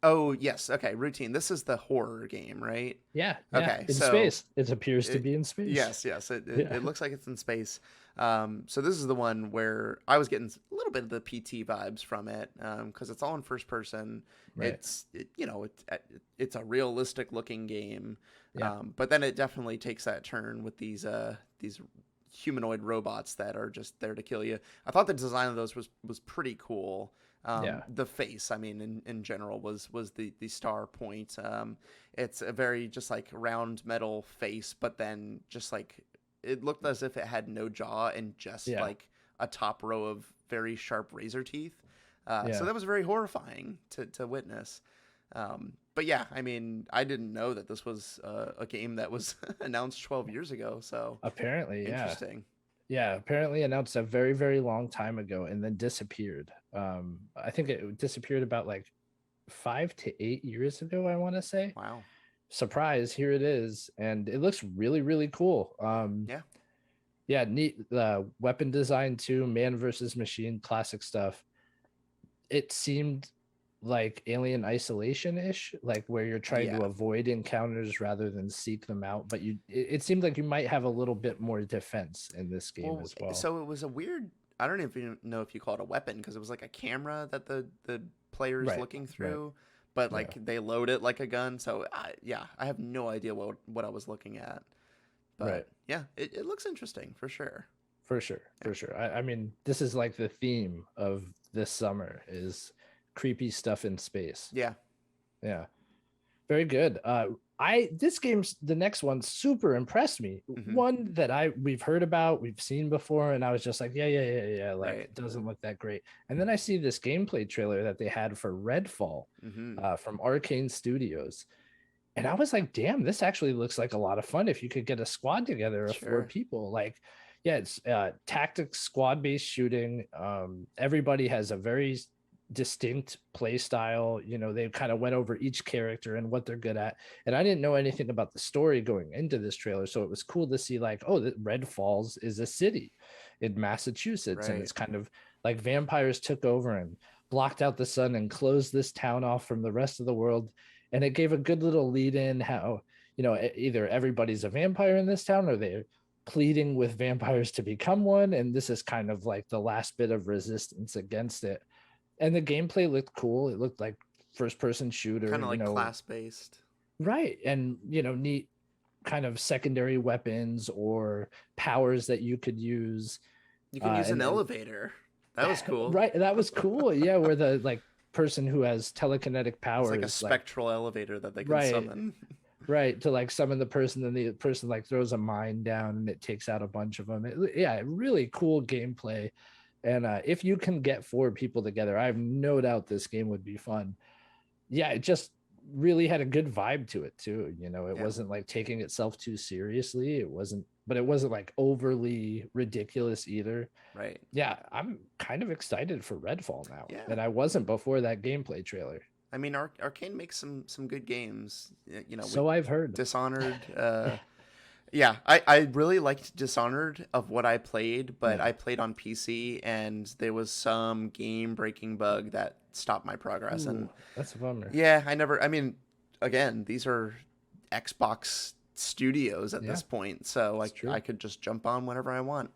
Oh, yes. Okay, Routine. This is the horror game, right? Yeah. Okay. In space. It appears to be in space. Yes. It looks like it's in space. So this is the one where I was getting a little bit of the PT vibes from it, because it's all in first person. Right. It's a realistic looking game. Yeah. But then it definitely takes that turn with these humanoid robots that are just there to kill you. I thought the design of those was pretty cool. The face, I mean, in general was the star point. It's a very just like round metal face, but then just like it looked as if it had no jaw and just like a top row of very sharp razor teeth. So that was very horrifying to witness. But yeah, I mean, I didn't know that this was a game that was announced 12 years ago. So apparently, interesting. Yeah, apparently announced a very, very long time ago and then disappeared. I think it disappeared about like 5 to 8 years ago, I want to say. Wow. Surprise, here it is. And it looks really, really cool. Yeah, neat. Weapon design too, man versus machine, classic stuff. It seemed like Alien Isolation-ish, like where you're trying to avoid encounters rather than seek them out, but it seemed like you might have a little bit more defense in this game as well. So it was a weird, I don't even know if you call it a weapon, because it was like a camera that the player is looking through, but like they load it like a gun. So I have no idea what I was looking at, but it looks interesting for sure. For sure. I mean, this is like the theme of this summer is creepy stuff in space. Yeah. Very good. The next one super impressed me. One that we've heard about, we've seen before, and I was just like, yeah. Like it doesn't look that great. And then I see this gameplay trailer that they had for Redfall from Arcane Studios. And I was like, damn, this actually looks like a lot of fun if you could get a squad together of 4 people. Like, yeah, it's tactics, squad-based shooting. Everybody has a very distinct play style. They kind of went over each character and what they're good at, and I didn't know anything about the story going into this trailer, so it was cool to see like, oh, Red Falls is a city in Massachusetts, and it's kind of like vampires took over and blocked out the sun and closed this town off from the rest of the world. And it gave a good little lead in how either everybody's a vampire in this town or they're pleading with vampires to become one, and this is kind of like the last bit of resistance against it. And the gameplay looked cool. It looked like first-person shooter, kind of like class-based, right? And neat kind of secondary weapons or powers that you could use. You can use an elevator. That was cool. Right, that was cool. Yeah, where the like person who has telekinetic powers, it's like a spectral elevator that they can right, summon. Right, to like summon the person, and the person like throws a mine down and it takes out a bunch of them. Yeah, really cool gameplay. And if you can get 4 people together, I have no doubt this game would be fun. Yeah, it just really had a good vibe to it too. You know, it wasn't like taking itself too seriously. It wasn't like overly ridiculous either. Right. Yeah, I'm kind of excited for Redfall now. Yeah. And I wasn't before that gameplay trailer. I mean, Arcane makes some good games. You know, so I've heard. Dishonored. Yeah, I really liked Dishonored of what I played, but I played on PC and there was some game-breaking bug that stopped my progress. And that's a bummer. Yeah, I mean, again, these are Xbox studios at this point, so I could just jump on whenever I want.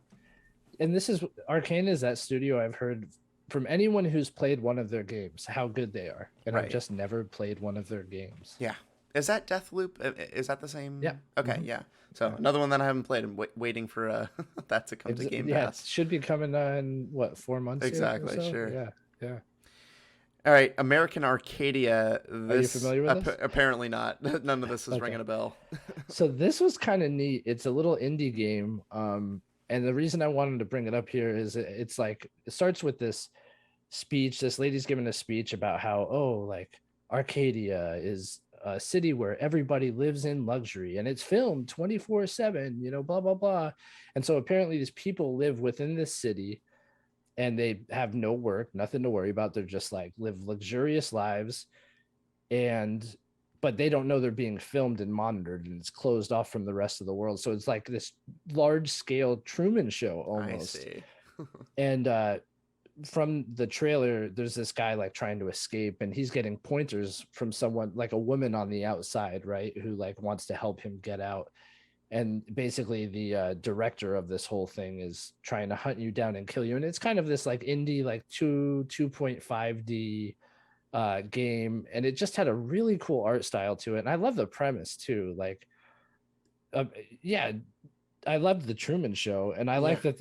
And this is Arcane is that studio I've heard from anyone who's played one of their games how good they are, and I've just never played one of their games. Yeah. Is that Deathloop? Is that the same? Yeah. Okay, yeah. So another one that I haven't played. I'm waiting for that to come to Game Pass. Yeah, it should be coming in, what, 4 months? Exactly, so? sure. Yeah. All right, American Arcadia. Are you familiar with this? Apparently not. None of this is ringing a bell. So this was kind of neat. It's a little indie game. And the reason I wanted to bring it up here is it's like, it starts with this speech. This lady's giving a speech about how, like Arcadia is a city where everybody lives in luxury and it's filmed 24/7, you know, blah, blah, blah. And so apparently these people live within this city and they have no work, nothing to worry about. They're just like live luxurious lives. But they don't know they're being filmed and monitored, and it's closed off from the rest of the world. So it's like this large scale Truman Show almost. I see. And from the trailer, there's this guy like trying to escape, and he's getting pointers from someone, like a woman on the outside, right, who like wants to help him get out. And basically the director of this whole thing is trying to hunt you down and kill you. And it's kind of this like indie, like 2.5D game, and it just had a really cool art style to it. And I love the premise too. Like, I loved the Truman Show, and I like that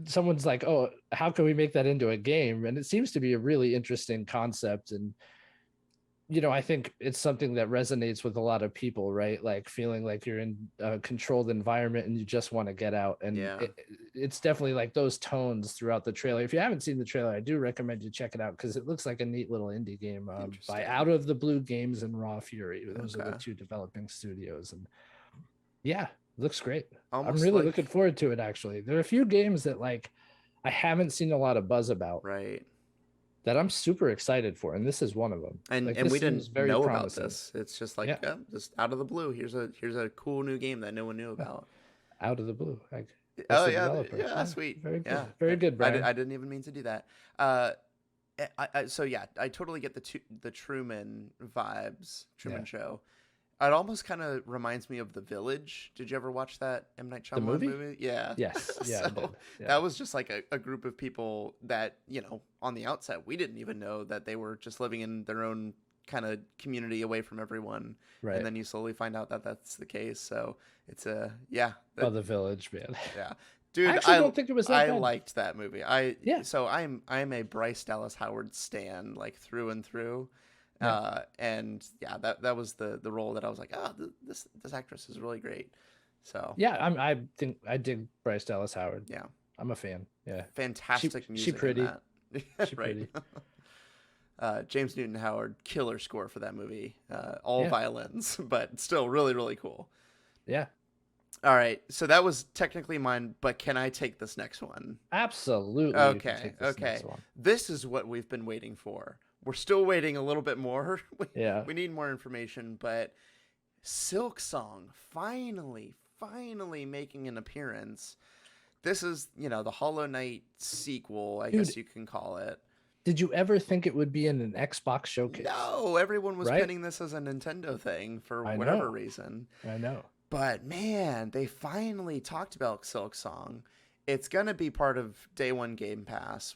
someone's like, oh, how can we make that into a game? And it seems to be a really interesting concept. And, you know, I think it's something that resonates with a lot of people, right? Like feeling like you're in a controlled environment and you just want to get out. And it's definitely like those tones throughout the trailer. If you haven't seen the trailer, I do recommend you check it out because it looks like a neat little indie game by Out of the Blue Games and Raw Fury. Those are the 2 developing studios. And yeah, looks great. I'm really looking forward to it, actually. There are a few games that like I haven't seen a lot of buzz about. Right. That I'm super excited for, and this is one of them. And we didn't know about this. It's just like just out of the blue. Here's a cool new game that no one knew about. Out of the blue. Yeah, sweet. Very good. Yeah. Very good, Brian. I didn't even mean to do that. So yeah, I totally get the Truman vibes. Truman Show. It almost kind of reminds me of The Village. Did you ever watch that M. Night Shyamalan movie? Yeah. Yes. Yeah. So that was just like a group of people that, you know, on the outset, we didn't even know that they were just living in their own kind of community away from everyone. Right. And then you slowly find out that that's the case. So it's The Village, man. Yeah. Dude, I don't think it was that bad. liked that movie. So I'm a Bryce Dallas Howard stan, like through and through. And yeah, that was the role that I was like, this actress is really great. So yeah, I think I dig Bryce Dallas Howard. Yeah, I'm a fan. Yeah, fantastic music. She's pretty. She's right. Pretty. James Newton Howard, killer score for that movie. All violins, but still really, really cool. Yeah. All right, so that was technically mine, but can I take this next one? Absolutely. Okay. This is what we've been waiting for. We're still waiting a little bit more. We need more information, but Silk Song finally making an appearance. This is, you know, the Hollow Knight sequel, I guess you can call it. Did you ever think it would be in an Xbox showcase? No, everyone was pinning this as a Nintendo thing for whatever reason. I know. But man, they finally talked about Silk Song. It's going to be part of Day One Game Pass,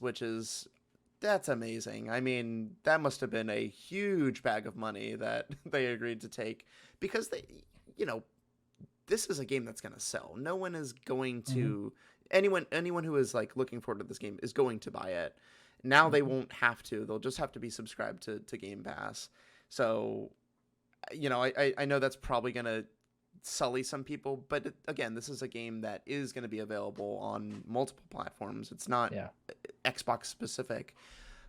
that's amazing. I mean, that must have been a huge bag of money that they agreed to take because they, you know, this is a game that's going to sell. No one is going to anyone who is like looking forward to this game is going to buy it. Now they won't have to. They'll just have to be subscribed to Game Pass. So, you know, I know that's probably going to sully some people, but again, this is a game that is going to be available on multiple platforms. It's not Xbox specific.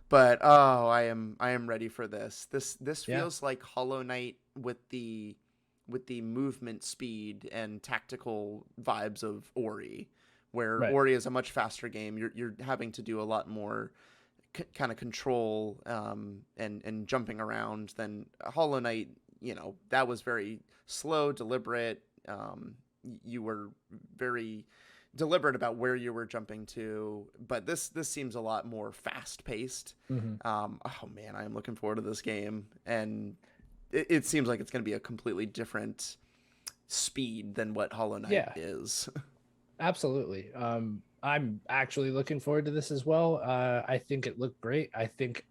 But I am ready for this. This feels like Hollow Knight with the movement speed and tactical vibes of Ori, where Ori is a much faster game. You're having to do a lot more kind of control and jumping around than Hollow Knight. You know, that was very slow, deliberate. You were very deliberate about where you were jumping to, but this seems a lot more fast paced. Oh man, I am looking forward to this game, and it seems like it's going to be a completely different speed than what Hollow Knight is. Absolutely. I'm actually looking forward to this as well. I think it looked great. I think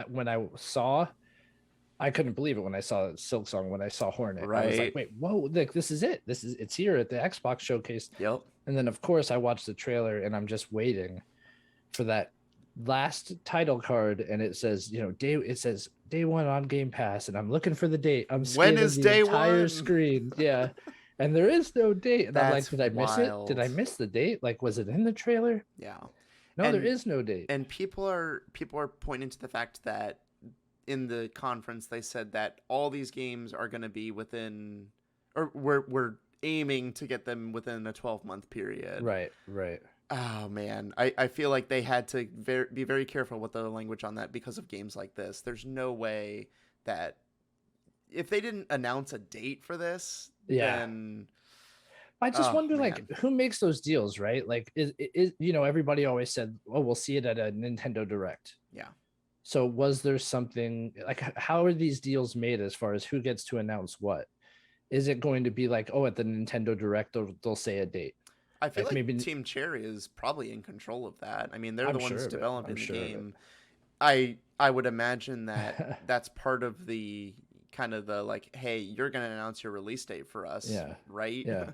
when I couldn't believe it when I saw Silksong, when I saw Hornet. I was like, wait, whoa, like this is it. It's here at the Xbox showcase. Yep. And then of course I watched the trailer and I'm just waiting for that last title card, and it says, you know, day one on Game Pass, and I'm looking for the date. I'm scanning the entire screen. Yeah. And there is no date. And I'm like, did I miss it? Did I miss the date? Like, was it in the trailer? Yeah. No, there is no date. And people are pointing to the fact that in the conference they said that all these games are going to be within, or we're aiming to get them within a 12-month period. Right. Oh man, I feel like they had to be very careful with the language on that because of games like this. There's no way that if they didn't announce a date for this, then I just wonder, like, who makes those deals, right? Like, is you know, everybody always said, oh, we'll see it at a Nintendo Direct. Yeah. So was there something, like, how are these deals made as far as who gets to announce what? Is it going to be like, oh, at the Nintendo Direct, they'll say a date? I feel like maybe Team Cherry is probably in control of that. I mean, they're the ones developing the game. I would imagine that that's part of the kind of the like, hey, you're going to announce your release date for us, right? Yeah.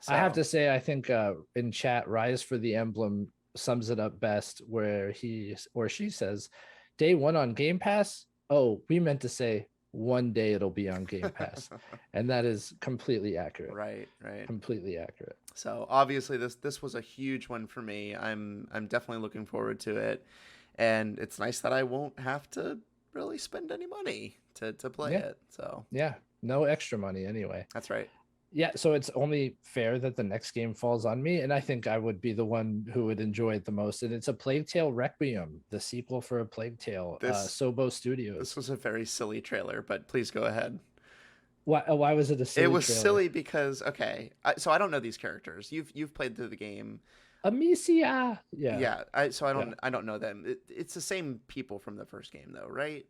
So. I have to say, I think in chat, Rise for the Emblem sums it up best, where he or she says, day one on Game Pass. Oh, we meant to say one day it'll be on Game Pass. And that is completely accurate. Right. Completely accurate. So obviously this was a huge one for me. I'm definitely looking forward to it. And it's nice that I won't have to really spend any money to play it. So yeah, no extra money anyway. That's right. Yeah, so it's only fair that the next game falls on me, and I think I would be the one who would enjoy it the most. And it's a Plague Tale Requiem, the sequel for a Plague Tale, Sobo Studios. This was a very silly trailer, but please go ahead. Why was it a silly It was trailer? silly because, so I don't know these characters. You've played through the game. Amicia. Yeah. I don't know them. It's the same people from the first game though, right?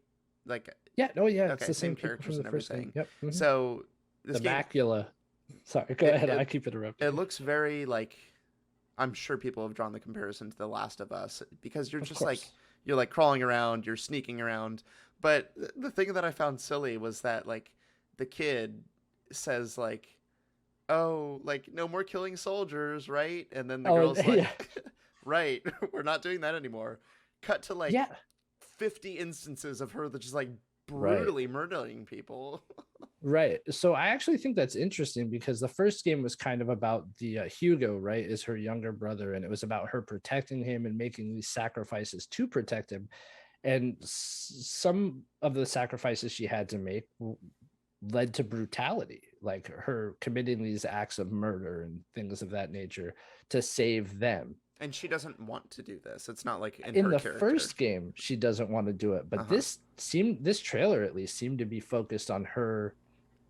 Like it's the same characters and everything. Yep. Mm-hmm. So this the macula. Sorry, go ahead. I keep interrupting. It looks very like, I'm sure people have drawn the comparison to The Last of Us, because you're just like, you're like crawling around, you're sneaking around. But the thing that I found silly was that like the kid says like, oh, like no more killing soldiers, right? And then the girl's like, right, we're not doing that anymore. Cut to like 50 instances of her that just like brutally murdering people. Right. So I actually think that's interesting, because the first game was kind of about the Hugo, right, is her younger brother, and it was about her protecting him and making these sacrifices to protect him. And some of the sacrifices she had to make led to brutality, like her committing these acts of murder and things of that nature to save them. And she doesn't want to do this. It's not like in the first game she doesn't want to do it, but this trailer at least seemed to be focused on her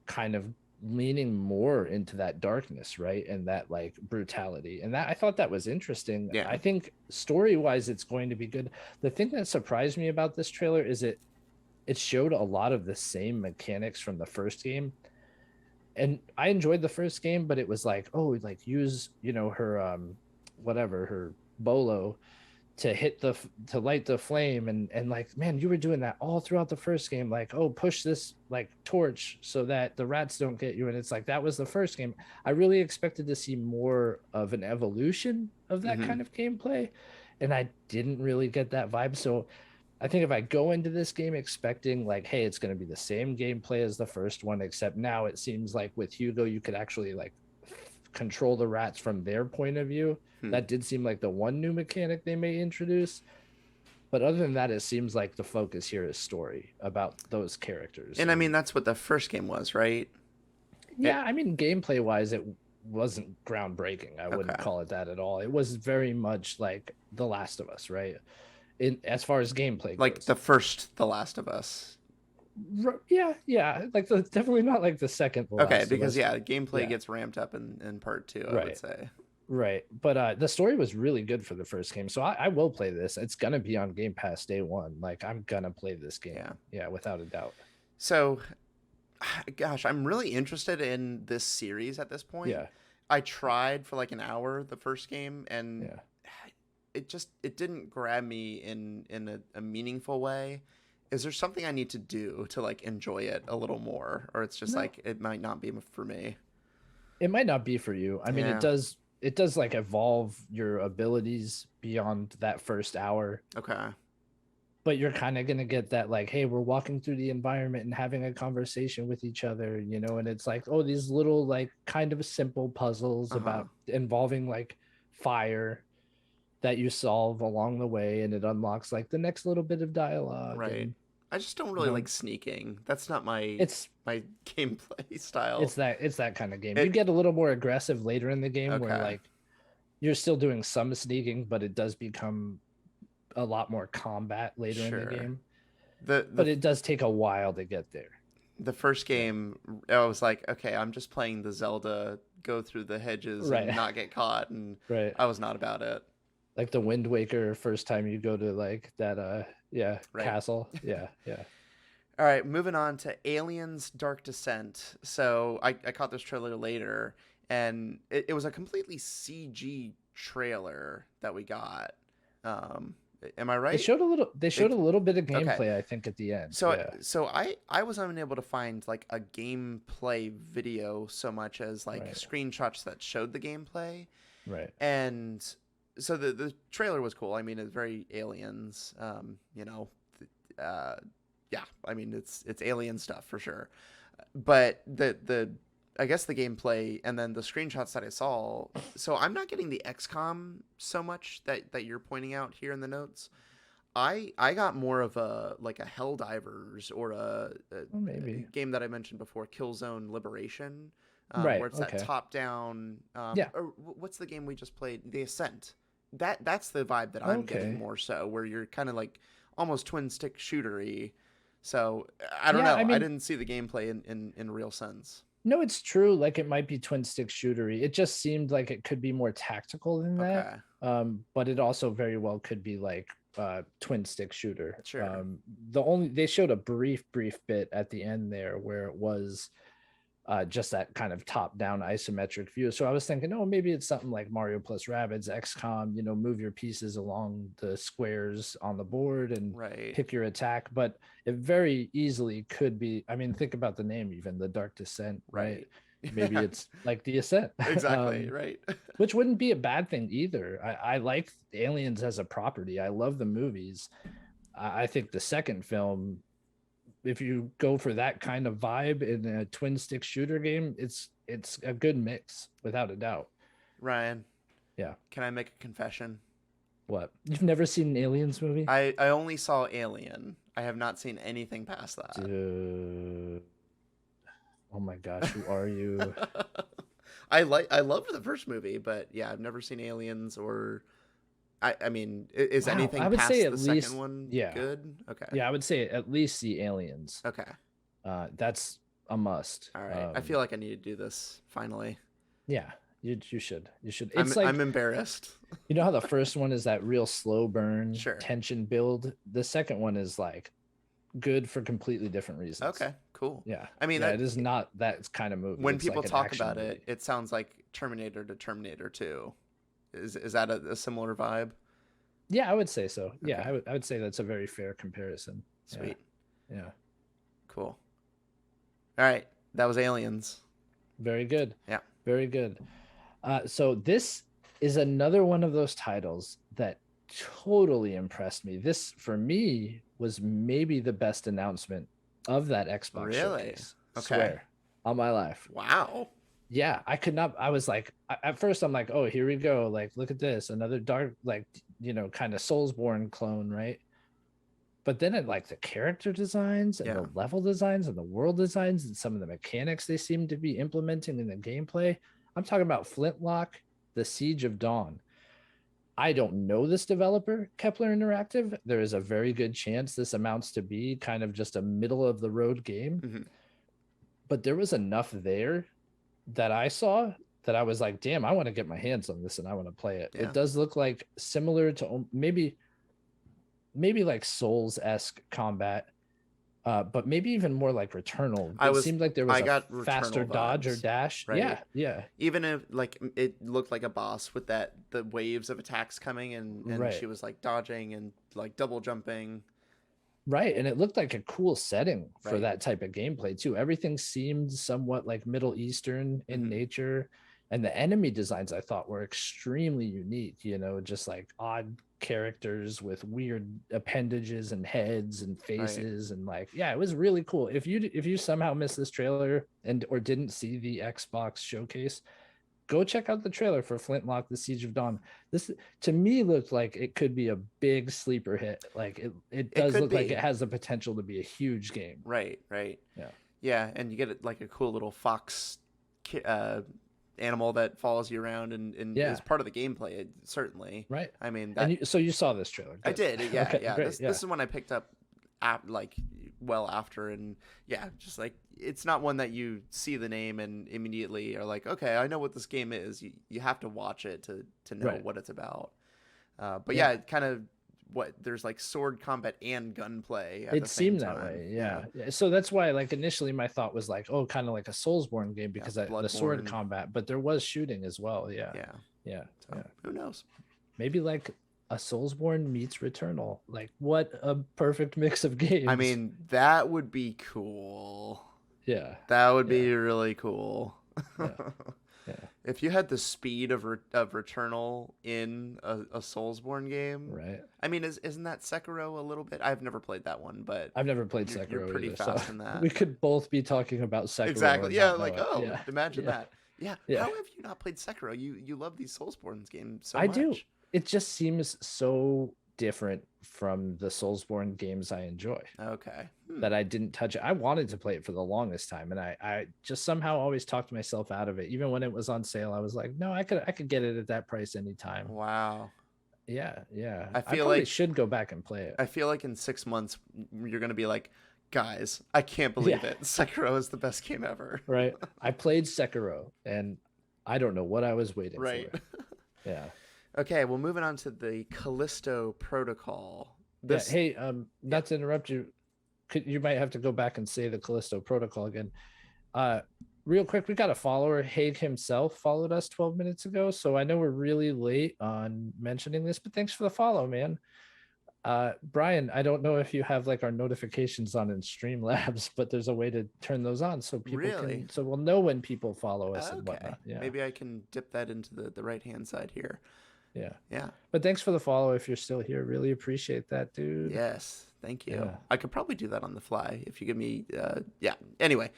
kind of leaning more into that darkness, right, and that like brutality. And that, I thought that was interesting. I think story-wise it's going to be good. The thing that surprised me about this trailer is it showed a lot of the same mechanics from the first game. And I enjoyed the first game, but it was like, oh, like use, you know, her her bolo to light the flame, and like, man, you were doing that all throughout the first game, like, oh, push this like torch so that the rats don't get you, and it's like that was the first game. I really expected to see more of an evolution of that kind of gameplay, and I didn't really get that vibe. So I think if I go into this game expecting like, hey, it's going to be the same gameplay as the first one, except now it seems like with Hugo you could actually like control the rats from their point of view. That did seem like the one new mechanic they may introduce. But other than that, it seems like the focus here is story about those characters. And I mean, that's what the first game was, right? Yeah, I mean, gameplay wise, it wasn't groundbreaking. I wouldn't call it that at all. It was very much like The Last of Us, right? In as far as gameplay like goes. the first The Last of Us. Yeah, like definitely not like the second. Okay, because gameplay gets ramped up in part 2, I would say. Right, but the story was really good for the first game, so I will play this. It's gonna be on Game Pass day one. Like, I'm gonna play this game, yeah, without a doubt. So, gosh, I'm really interested in this series at this point. Yeah, I tried for like an hour the first game, and it didn't grab me in a meaningful way. Is there something I need to do to like enjoy it a little more, or it's just like it might not be for me? It might not be for you. I mean, it does like evolve your abilities beyond that first hour. Okay. But you're kind of going to get that like, hey, we're walking through the environment and having a conversation with each other, you know, and it's like, oh, these little like kind of simple puzzles about involving like fire that you solve along the way, and it unlocks like the next little bit of dialogue. Right. And, I just don't really like sneaking. That's not my my gameplay style. It's that kind of game. You get a little more aggressive later in the game where like you're still doing some sneaking, but it does become a lot more combat later in the game. But it does take a while to get there. The first game, I was like, okay, I'm just playing the Zelda, go through the hedges and not get caught, and I was not about it. Like the Wind Waker first time you go to like that castle. Yeah. All right, moving on to Aliens Dark Descent. So I caught this trailer later, and it was a completely CG trailer that we got. Am I right? They showed a little bit of gameplay, I think, at the end. So I was unable to find like a gameplay video so much as like screenshots that showed the gameplay. Right. And so the trailer was cool. I mean, it's very Aliens, I mean, it's alien stuff for sure. But I guess the gameplay and then the screenshots that I saw, so I'm not getting the XCOM so much that you're pointing out here in the notes. I got more of a Helldivers or a game that I mentioned before, Killzone Liberation, where it's that top down. Or what's the game we just played? The Ascent. That's the vibe that I'm getting more so, where you're kind of like almost twin stick shootery. So I don't know. I mean, I didn't see the gameplay in real sense. No, it's true. Like, it might be twin stick shootery. It just seemed like it could be more tactical than that. But it also very well could be like twin stick shooter. Sure. They showed a brief bit at the end there where it was just that kind of top-down isometric view. So I was thinking, oh, maybe it's something like Mario plus Rabbids, XCOM, move your pieces along the squares on the board and pick your attack. But it very easily could be, I mean, think about the name even, the Dark Descent, right? Maybe it's like the Ascent. Exactly, right. Which wouldn't be a bad thing either. I like Aliens as a property. I love the movies. I think the second film, if you go for that kind of vibe in a twin stick shooter game, it's a good mix without a doubt. Ryan. Yeah. Can I make a confession? What? You've never seen an Aliens movie? I only saw Alien. I have not seen anything past that. Dude. Oh my gosh, who are you? I loved the first movie, but yeah, I've never seen Aliens or I mean, is anything past the second one good? Okay. Yeah, I would say at least see Aliens. Okay. That's a must. All right. I feel like I need to do this finally. Yeah, you should. You should. I'm embarrassed. You know how the first one is that real slow burn, sure, tension build? The second one is like good for completely different reasons. Okay, cool. Yeah. I mean, it is not that kind of movie. When people talk about it, it sounds like Terminator to Terminator 2. Is that a similar vibe? Yeah, I would say so. Yeah, Okay. I would say that's a very fair comparison. Sweet. Yeah. Cool. All right. That was Aliens. Very good. Yeah. Very good. So this is another one of those titles that totally impressed me. This, for me, was maybe the best announcement of that Xbox Really? showcase. Okay. Swear on my life. Wow. Yeah, I could not. I was like, at first, I'm like, oh, here we go. Like, look at this, another dark, like, kind of Soulsborne clone, right? But then it like the character designs and the level designs and the world designs and some of the mechanics they seem to be implementing in the gameplay. I'm talking about Flintlock, The Siege of Dawn. I don't know this developer, Kepler Interactive. There is a very good chance this amounts to be kind of just a middle of the road game. Mm-hmm. But there was enough there that I saw that I was like, damn, I want to get my hands on this and I want to play it. It does look like similar to maybe like Souls-esque combat, but maybe even more like Returnal. It seemed like there was a faster dodge or dash. Right? Yeah. Even if like it looked like a boss with the waves of attacks coming and she was like dodging and like double jumping. Right, and it looked like a cool setting for that type of gameplay too. Everything seemed somewhat like Middle Eastern in nature, and the enemy designs I thought were extremely unique. Just like odd characters with weird appendages and heads and faces, and like, yeah, it was really cool. If you somehow missed this trailer or didn't see the Xbox showcase, go check out the trailer for Flintlock, The Siege of Dawn. This, to me, looked like it could be a big sleeper hit. Like it does look like it has the potential to be a huge game. Right. Yeah. Yeah, and you get like a cool little fox animal that follows you around and is part of the gameplay, certainly. Right. I mean, so you saw this trailer. Good. I did. Yeah, okay, yeah. Great, This is one I picked up like well after, and yeah, just like it's not one that you see the name and immediately are like, okay, I know what this game is. You have to watch it to know what it's about. But yeah, it kind of there's like sword combat and gunplay at the same time. It seemed that way, yeah. So that's why, like, initially my thought was like, oh, kind of like a Soulsborne game because of the sword combat, but there was shooting as well. Yeah. So, who knows? Maybe like a Soulsborne meets Returnal. Like, what a perfect mix of games. I mean, that would be cool. Yeah. That would be really cool. Yeah. If you had the speed of Returnal in a Soulsborne game, right? I mean, isn't that Sekiro a little bit? I've never played that one, but I've never played Sekiro. You're pretty either, fast so in that. We could both be talking about Sekiro. Exactly. Yeah. Like, imagine that. Yeah. Yeah. How have you not played Sekiro? You love these Soulsborne games so much. I do. It just seems so different from the Soulsborne games I enjoy. Okay. That I didn't touch it. I wanted to play it for the longest time, and I just somehow always talked myself out of it. Even when it was on sale, I was like, no, I could get it at that price anytime. Wow. Yeah. I feel probably like should go back and play it. I feel like in 6 months you're gonna be like, guys, I can't believe it. Sekiro is the best game ever. Right. I played Sekiro, and I don't know what I was waiting for. Yeah. Okay, well, moving on to the Callisto Protocol. Hey, not to interrupt you, you might have to go back and say the Callisto Protocol again. Real quick, we got a follower. Haig himself followed us 12 minutes ago, so I know we're really late on mentioning this, but thanks for the follow, man. Brian, I don't know if you have like our notifications on in Streamlabs, but there's a way to turn those on so people so we'll know when people follow us and whatnot. Yeah. Maybe I can dip that into the right-hand side here. Yeah. But thanks for the follow if you're still here. Really appreciate that, dude. Yes. Thank you. Yeah. I could probably do that on the fly if you give me Anyway,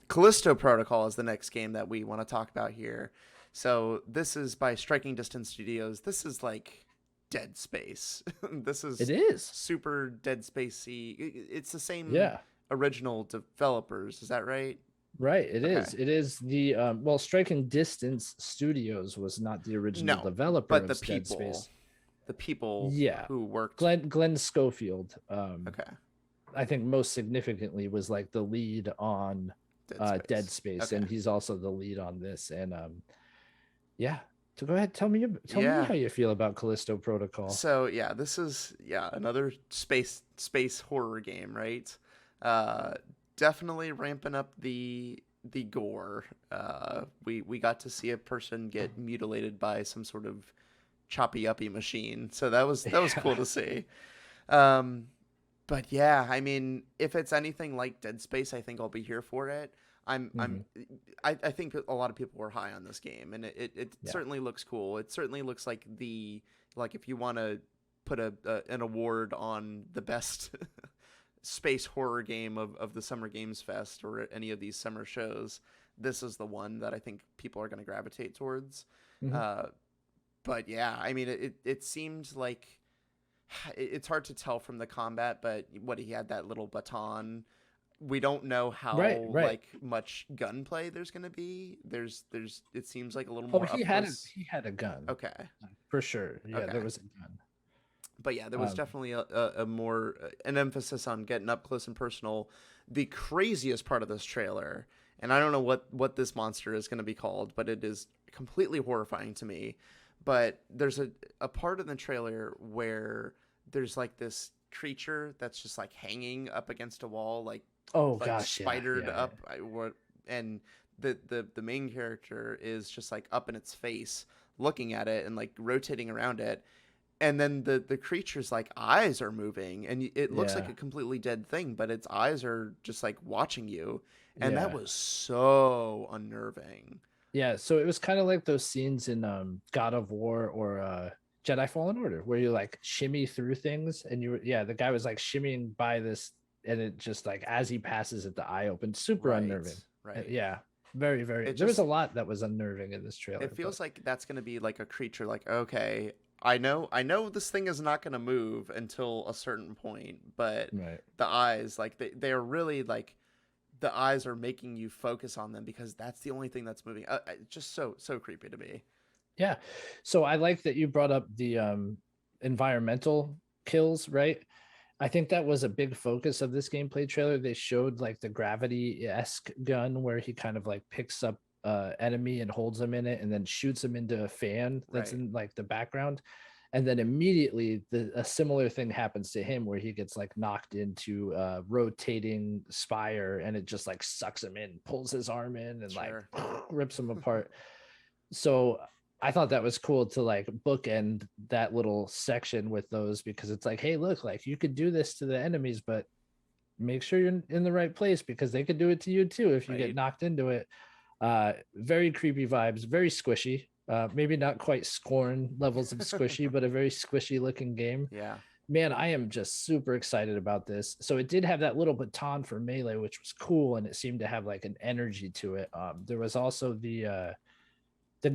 Callisto Protocol is the next game that we want to talk about here. So this is by Striking Distance Studios. This is like Dead Space. It is super Dead Space-y. It's the same original developers. Is that right? Right, it is. It is the Striking Distance Studios was not the original developer, but of the Dead Space. The people who worked. Glenn Schofield. Okay. I think most significantly was like the lead on Dead Space, and he's also the lead on this. And so go ahead, tell me how you feel about Callisto Protocol. So this is another space horror game, right? Definitely ramping up the gore. We got to see a person get mutilated by some sort of choppy uppy machine. So that was cool to see. But yeah, I mean, if it's anything like Dead Space, I think I'll be here for it. I think a lot of people were high on this game, and it certainly looks cool. It certainly looks like if you want to put an award on the best space horror game of the Summer Games Fest or any of these summer shows, this is the one that I think people are going to gravitate towards. But yeah, I mean, it seemed like it's hard to tell from the combat, but he had that little baton. We don't know how like much gunplay there's going to be. It seems like a little more. He had a gun. Okay, for sure. Yeah, okay. There was a gun. But yeah, there was definitely a more an emphasis on getting up close and personal. The craziest part of this trailer, and I don't know what this monster is going to be called, but it is completely horrifying to me. But there's a part in the trailer where there's like this creature that's just like hanging up against a wall, like spidered up. And the main character is just like up in its face, looking at it and like rotating around it. And then the creature's like eyes are moving, and it looks like a completely dead thing, but its eyes are just like watching you. And that was so unnerving. Yeah, so it was kind of like those scenes in God of War or Jedi Fallen Order, where you like shimmy through things, and the guy was like shimmying by this, and it just like as he passes it, the eye opens. Super unnerving. Right. Yeah. Very, very. There was a lot that was unnerving in this trailer. It feels like that's going to be like a creature. Like, okay, I know this thing is not going to move until a certain point, but the eyes, like they are really like. The eyes are making you focus on them because that's the only thing that's moving. Just so creepy to me. Yeah. So I like that you brought up the environmental kills, right? I think that was a big focus of this gameplay trailer. They showed like the Gravity-esque gun where he kind of like picks up enemy and holds them in it and then shoots them into a fan that's in like the background. And then immediately a similar thing happens to him where he gets like knocked into a rotating spire and it just like sucks him in, pulls his arm in and like rips him apart. So I thought that was cool to like bookend that little section with those, because it's like, hey, look, like you could do this to the enemies, but make sure you're in the right place because they could do it to you too if you get knocked into it. Very creepy vibes, very squishy. Maybe not quite Scorn levels of squishy, but a very squishy looking game. Yeah, man, I am just super excited about this. So it did have that little baton for melee, which was cool, and it seemed to have like an energy to it. There was also the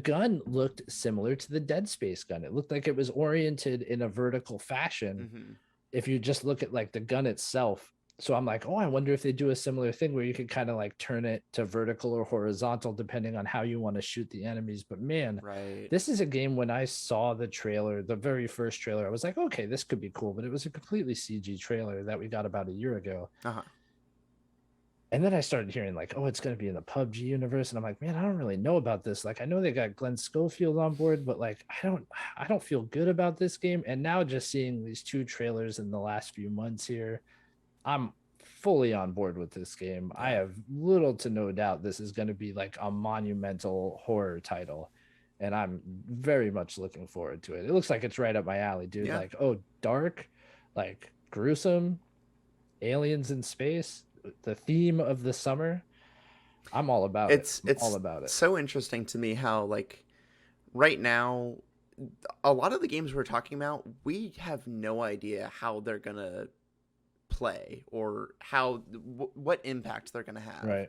gun looked similar to the Dead Space gun. It looked like it was oriented in a vertical fashion. If you just look at like the gun itself. So I'm like, oh, I wonder if they do a similar thing where you could kind of like turn it to vertical or horizontal depending on how you want to shoot the enemies. But man, this is a game. When I saw the trailer, the very first trailer, I was like, okay, this could be cool. But it was a completely CG trailer that we got about a year ago. And then I started hearing like, oh, it's going to be in the PUBG universe. And I'm like, man, I don't really know about this. Like, I know they got Glenn Schofield on board, but like, I don't feel good about this game. And now just seeing these two trailers in the last few months here, I'm fully on board with this game. I have little to no doubt this is going to be like a monumental horror title. And I'm very much looking forward to it. It looks like it's right up my alley, dude. Like, oh, dark, like gruesome, aliens in space, the theme of the summer. I'm all about it. It's all about it. So interesting to me how like right now, a lot of the games we're talking about, we have no idea how they're going to play or how what impact they're going to have.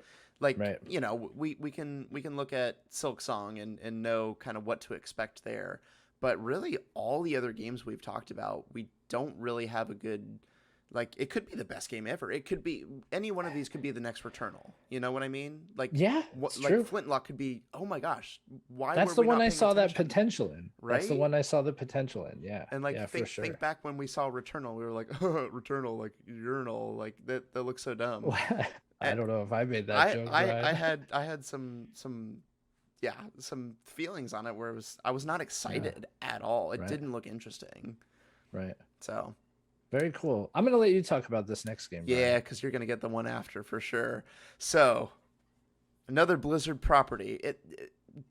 You know, we can look at Silk Song and know kind of what to expect there, but really all the other games we've talked about, we don't really have a good, like, it could be the best game ever. It could be any one of these could be the next Returnal. You know what I mean? Like, true. Flintlock could be, oh my gosh, why that's the one I saw attention? That potential in. Right? That's the one I saw the potential in. Yeah. And like think back when we saw Returnal, we were like, oh, Returnal, like urinal, like that looks so dumb. I don't know if I made that joke. I had some feelings on it where I was not excited at all. It didn't look interesting. Right. So very cool. I'm going to let you talk about this next game. Yeah, because you're going to get the one after for sure. So, another Blizzard property. It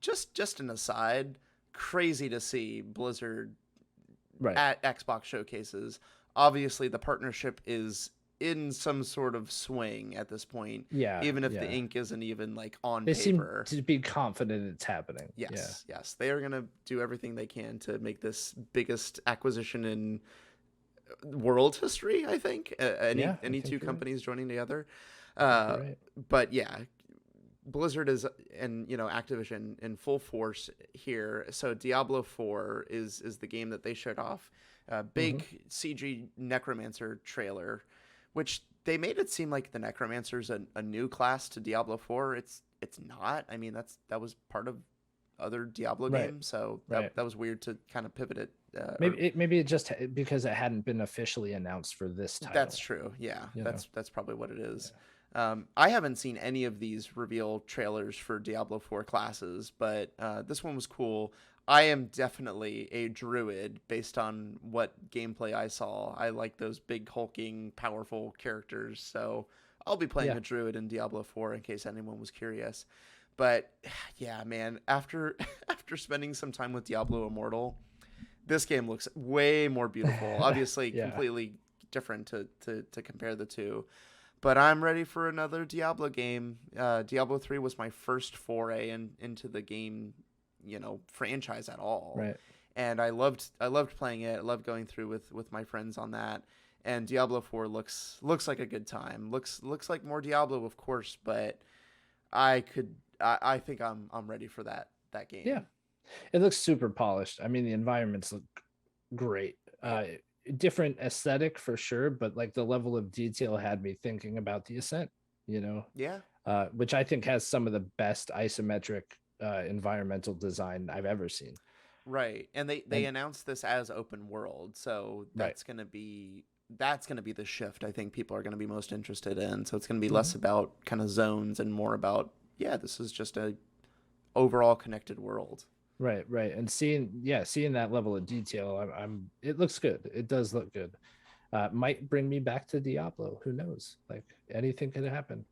just an aside, crazy to see Blizzard Right. at Xbox showcases. Obviously, the partnership is in some sort of swing at this point, Yeah. even if the Yeah. ink isn't even like on They seem paper. to be confident it's happening. Yes, yes, they are gonna do everything they can to make this biggest acquisition in world history. I think any two companies joining together. Right. But yeah, Blizzard is and Activision in full force here. So Diablo 4 is the game that they showed off. Big CG Necromancer trailer, which they made it seem like the Necromancer's a new class to Diablo 4. It's not. I mean, that was part of other Diablo games, so that was weird to kind of pivot it. Maybe it just because it hadn't been officially announced for this title. That's true. Yeah, that's probably what it is. Yeah. I haven't seen any of these reveal trailers for Diablo 4 classes, but this one was cool. I am definitely a druid based on what gameplay I saw. I like those big, hulking, powerful characters, so I'll be playing a druid in Diablo 4 in case anyone was curious. But yeah, man, after spending some time with Diablo Immortal, this game looks way more beautiful. Obviously, completely different to compare the two. But I'm ready for another Diablo game. Diablo 3 was my first foray into the game, franchise at all. Right. And I loved playing it. I loved going through with my friends on that. And Diablo 4 looks like a good time. Looks like more Diablo, of course, but I think I'm ready for that game. Yeah. It looks super polished. I mean, the environments look great. Different aesthetic for sure, but like the level of detail had me thinking about the Ascent, Yeah. Which I think has some of the best isometric environmental design I've ever seen. Right. And they announced this as open world, so that's gonna be the shift I think people are gonna be most interested in. So it's gonna be less about kind of zones and more about this is just a overall connected world. Right. And seeing that level of detail, it looks good. It does look good. Might bring me back to Diablo. Who knows? Like anything could happen.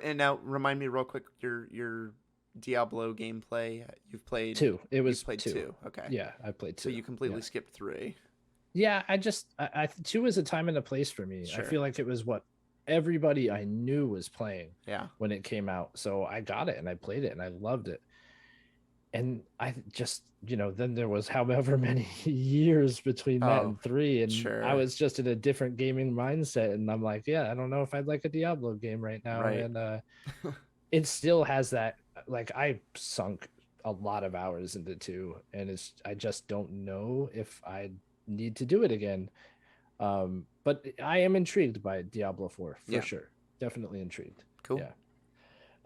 And now remind me real quick your Diablo gameplay. You've played 2. It was played 2. Okay. Yeah, I played 2. So you completely skipped 3. Yeah, I 2 was a time and a place for me. Sure. I feel like it was what everybody I knew was playing when it came out. So I got it and I played it and I loved it. And I just, then there was however many years between that and 3. And I was just in a different gaming mindset. And I'm like, I don't know if I'd like a Diablo game right now. Right. And it still has that, like I sunk a lot of hours into 2. And I just don't know if I need to do it again. But I am intrigued by Diablo 4 for sure. Definitely intrigued. Cool.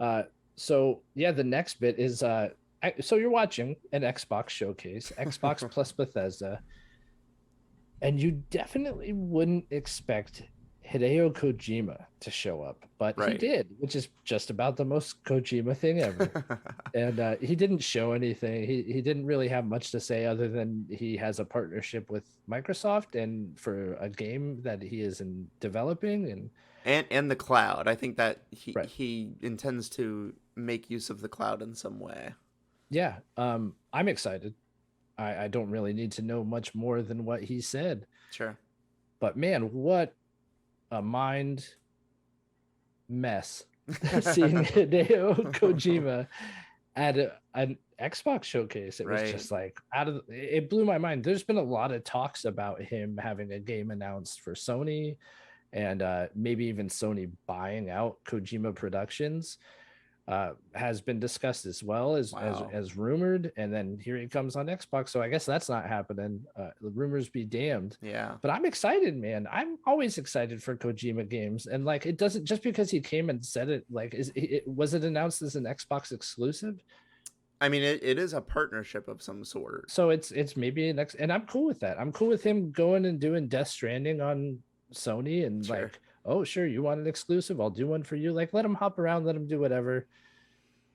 Yeah. So the next bit is, so you're watching an Xbox showcase, Xbox plus Bethesda, and you definitely wouldn't expect Hideo Kojima to show up, but he did, which is just about the most Kojima thing ever. And he didn't show anything. He didn't really have much to say other than he has a partnership with Microsoft and for a game that he is developing and the cloud. I think that he intends to make use of the cloud in some way. Yeah, I'm excited. I don't really need to know much more than what he said. Sure. But man, what a mind mess seeing Hideo Kojima at an Xbox showcase. It was just like it blew my mind. There's been a lot of talks about him having a game announced for Sony and maybe even Sony buying out Kojima Productions. Has been discussed as well as rumored, and then here he comes on Xbox. So I guess that's not happening. The rumors be damned. Yeah. But I'm excited, man. I'm always excited for Kojima games, and like it doesn't just because he came and said it. Like, was it announced as an Xbox exclusive? I mean, it is a partnership of some sort. So it's maybe an and I'm cool with that. I'm cool with him going and doing Death Stranding on Sony and like. Oh, sure, you want an exclusive? I'll do one for you. Like, let him hop around, let him do whatever.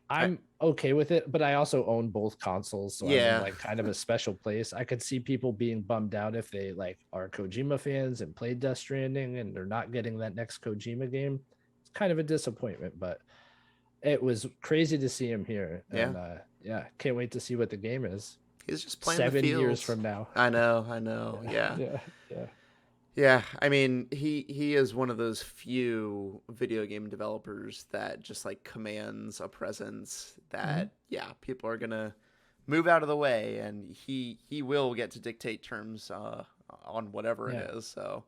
I'm okay with it, but I also own both consoles, so I'm in like kind of a special place. I could see people being bummed out if they like are Kojima fans and played Death Stranding and they're not getting that next Kojima game. It's kind of a disappointment, but it was crazy to see him here. And can't wait to see what the game is. He's just playing 7 the field. years from now. I know. Yeah. Yeah. Yeah, I mean, he is one of those few video game developers that just like commands a presence that people are gonna move out of the way, and he will get to dictate terms on whatever it is. So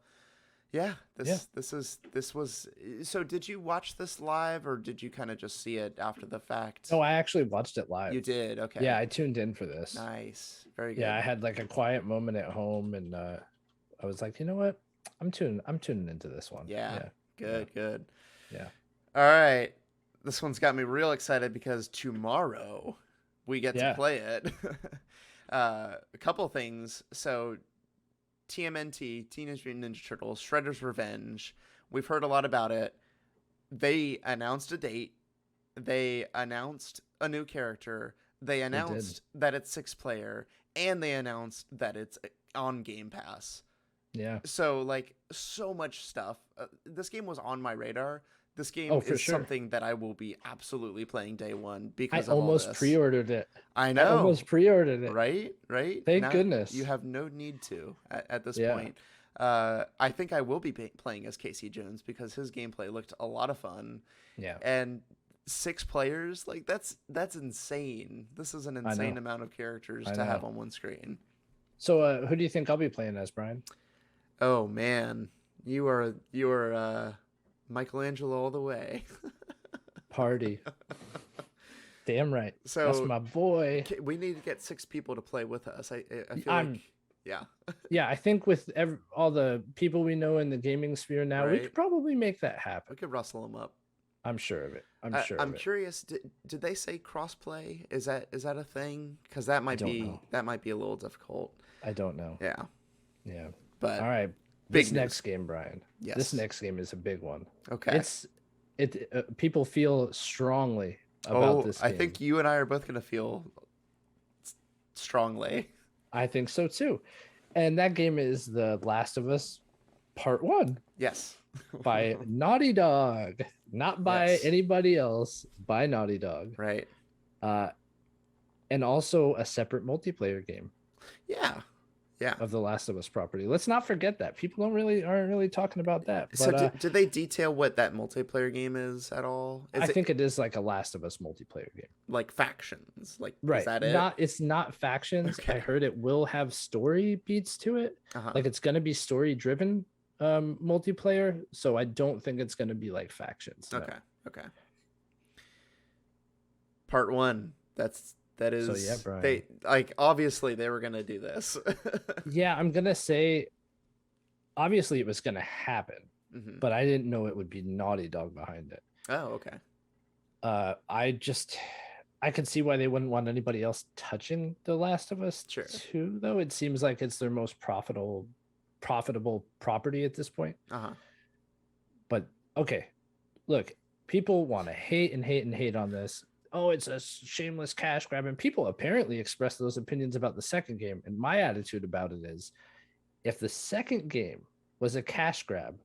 this was. So did you watch this live, or did you kind of just see it after the fact? No, I actually watched it live. You did? Okay. Yeah, I tuned in for this. Nice, very good. Yeah, I had like a quiet moment at home, and I was like, you know what? I'm tuning into this one. Yeah. Good. Yeah. All right. This one's got me real excited because tomorrow we get to play it. A couple things. So TMNT, Teenage Mutant Ninja Turtles, Shredder's Revenge. We've heard a lot about it. They announced a date. They announced a new character. They announced that it's 6-player, and they announced that it's on Game Pass. Yeah. So like so much stuff. This game was on my radar. This game is something that I will be absolutely playing day one because I almost pre-ordered it. I know. I almost pre-ordered it. Right. Thank goodness. You have no need to at this point. I think I will be playing as Casey Jones because his gameplay looked a lot of fun. Yeah. And 6 players, like that's insane. This is an insane amount of characters to have on one screen. So who do you think I'll be playing as, Brian? Oh man, you are Michelangelo all the way. Party. Damn right. So that's my boy. We need to get 6 people to play with us. I feel like yeah. I think with all the people we know in the gaming sphere now, we could probably make that happen. We could rustle them up. I'm sure of it. I'm curious. Did they say crossplay? Is that a thing? Because that might be a little difficult. I don't know. Yeah. But all right, this next game, Brian. Yes. This next game is a big one. Okay. People feel strongly about this game. I think you and I are both going to feel strongly. I think so too. And that game is The Last of Us Part 1. Yes. By Naughty Dog, not by anybody else, by Naughty Dog. Right. And also a separate multiplayer game. Yeah. Of the Last of Us property. Let's not forget that. People aren't really talking about that. But, so did they detail what that multiplayer game is at all? I think it is like a Last of Us multiplayer game. Like factions. Like right. Is that it? It's not factions. Okay. I heard it will have story beats to it. Like it's gonna be story driven multiplayer. So I don't think it's gonna be like factions. No. Okay. Part 1. That is, so Brian. They like obviously they were gonna do this. Yeah, I'm gonna say obviously it was gonna happen, but I didn't know it would be Naughty Dog behind it. Oh, okay. I could see why they wouldn't want anybody else touching The Last of Us 2, though. It seems like it's their most profitable property at this point. But okay, look, people want to hate on this. Oh, it's a shameless cash grab. And people apparently express those opinions about the second game. And my attitude about it is, if the second game was a cash grab,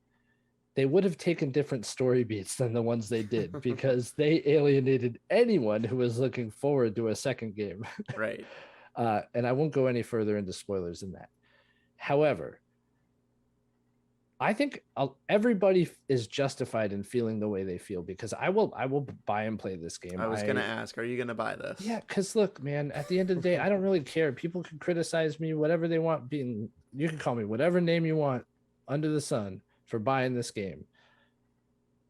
they would have taken different story beats than the ones they did because they alienated anyone who was looking forward to a second game. Right. And I won't go any further into spoilers than that. However, I think everybody is justified in feeling the way they feel because I will buy and play this game. I was going to ask, are you going to buy this? Yeah, because look, man, at the end of the day, I don't really care. People can criticize me, whatever they want. You can call me whatever name you want under the sun for buying this game.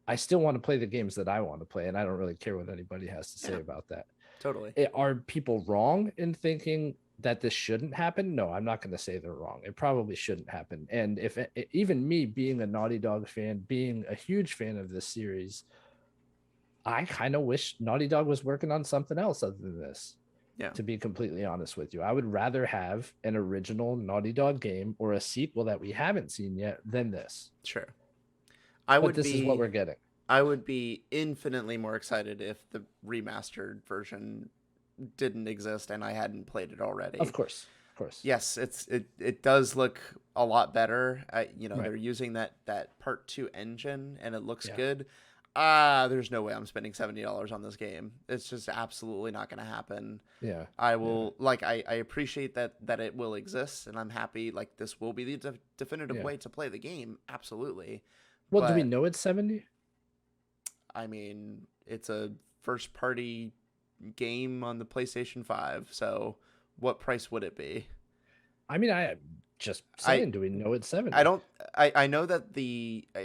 I still want to play the games that I want to play, and I don't really care what anybody has to say about that. Totally. Are people wrong in thinking that this shouldn't happen? No, I'm not going to say they're wrong. It probably shouldn't happen. And if even me being a Naughty Dog fan, being a huge fan of this series, I kind of wish Naughty Dog was working on something else other than this. Yeah. To be completely honest with you, I would rather have an original Naughty Dog game or a sequel that we haven't seen yet than this. Sure. This is what we're getting. I would be infinitely more excited if the remastered version didn't exist and I hadn't played it already. Of course. Yes, it does look a lot better. They're using that Part 2 engine and it looks good. there's no way I'm spending $70 on this game. It's just absolutely not going to happen. Yeah. I will I appreciate that it will exist, and I'm happy like this will be the definitive way to play the game. Absolutely. Well, do we know it's 70? I mean, it's a first party game on the PlayStation 5, so what price would it be? I mean, just saying, do we know it's 70? I know that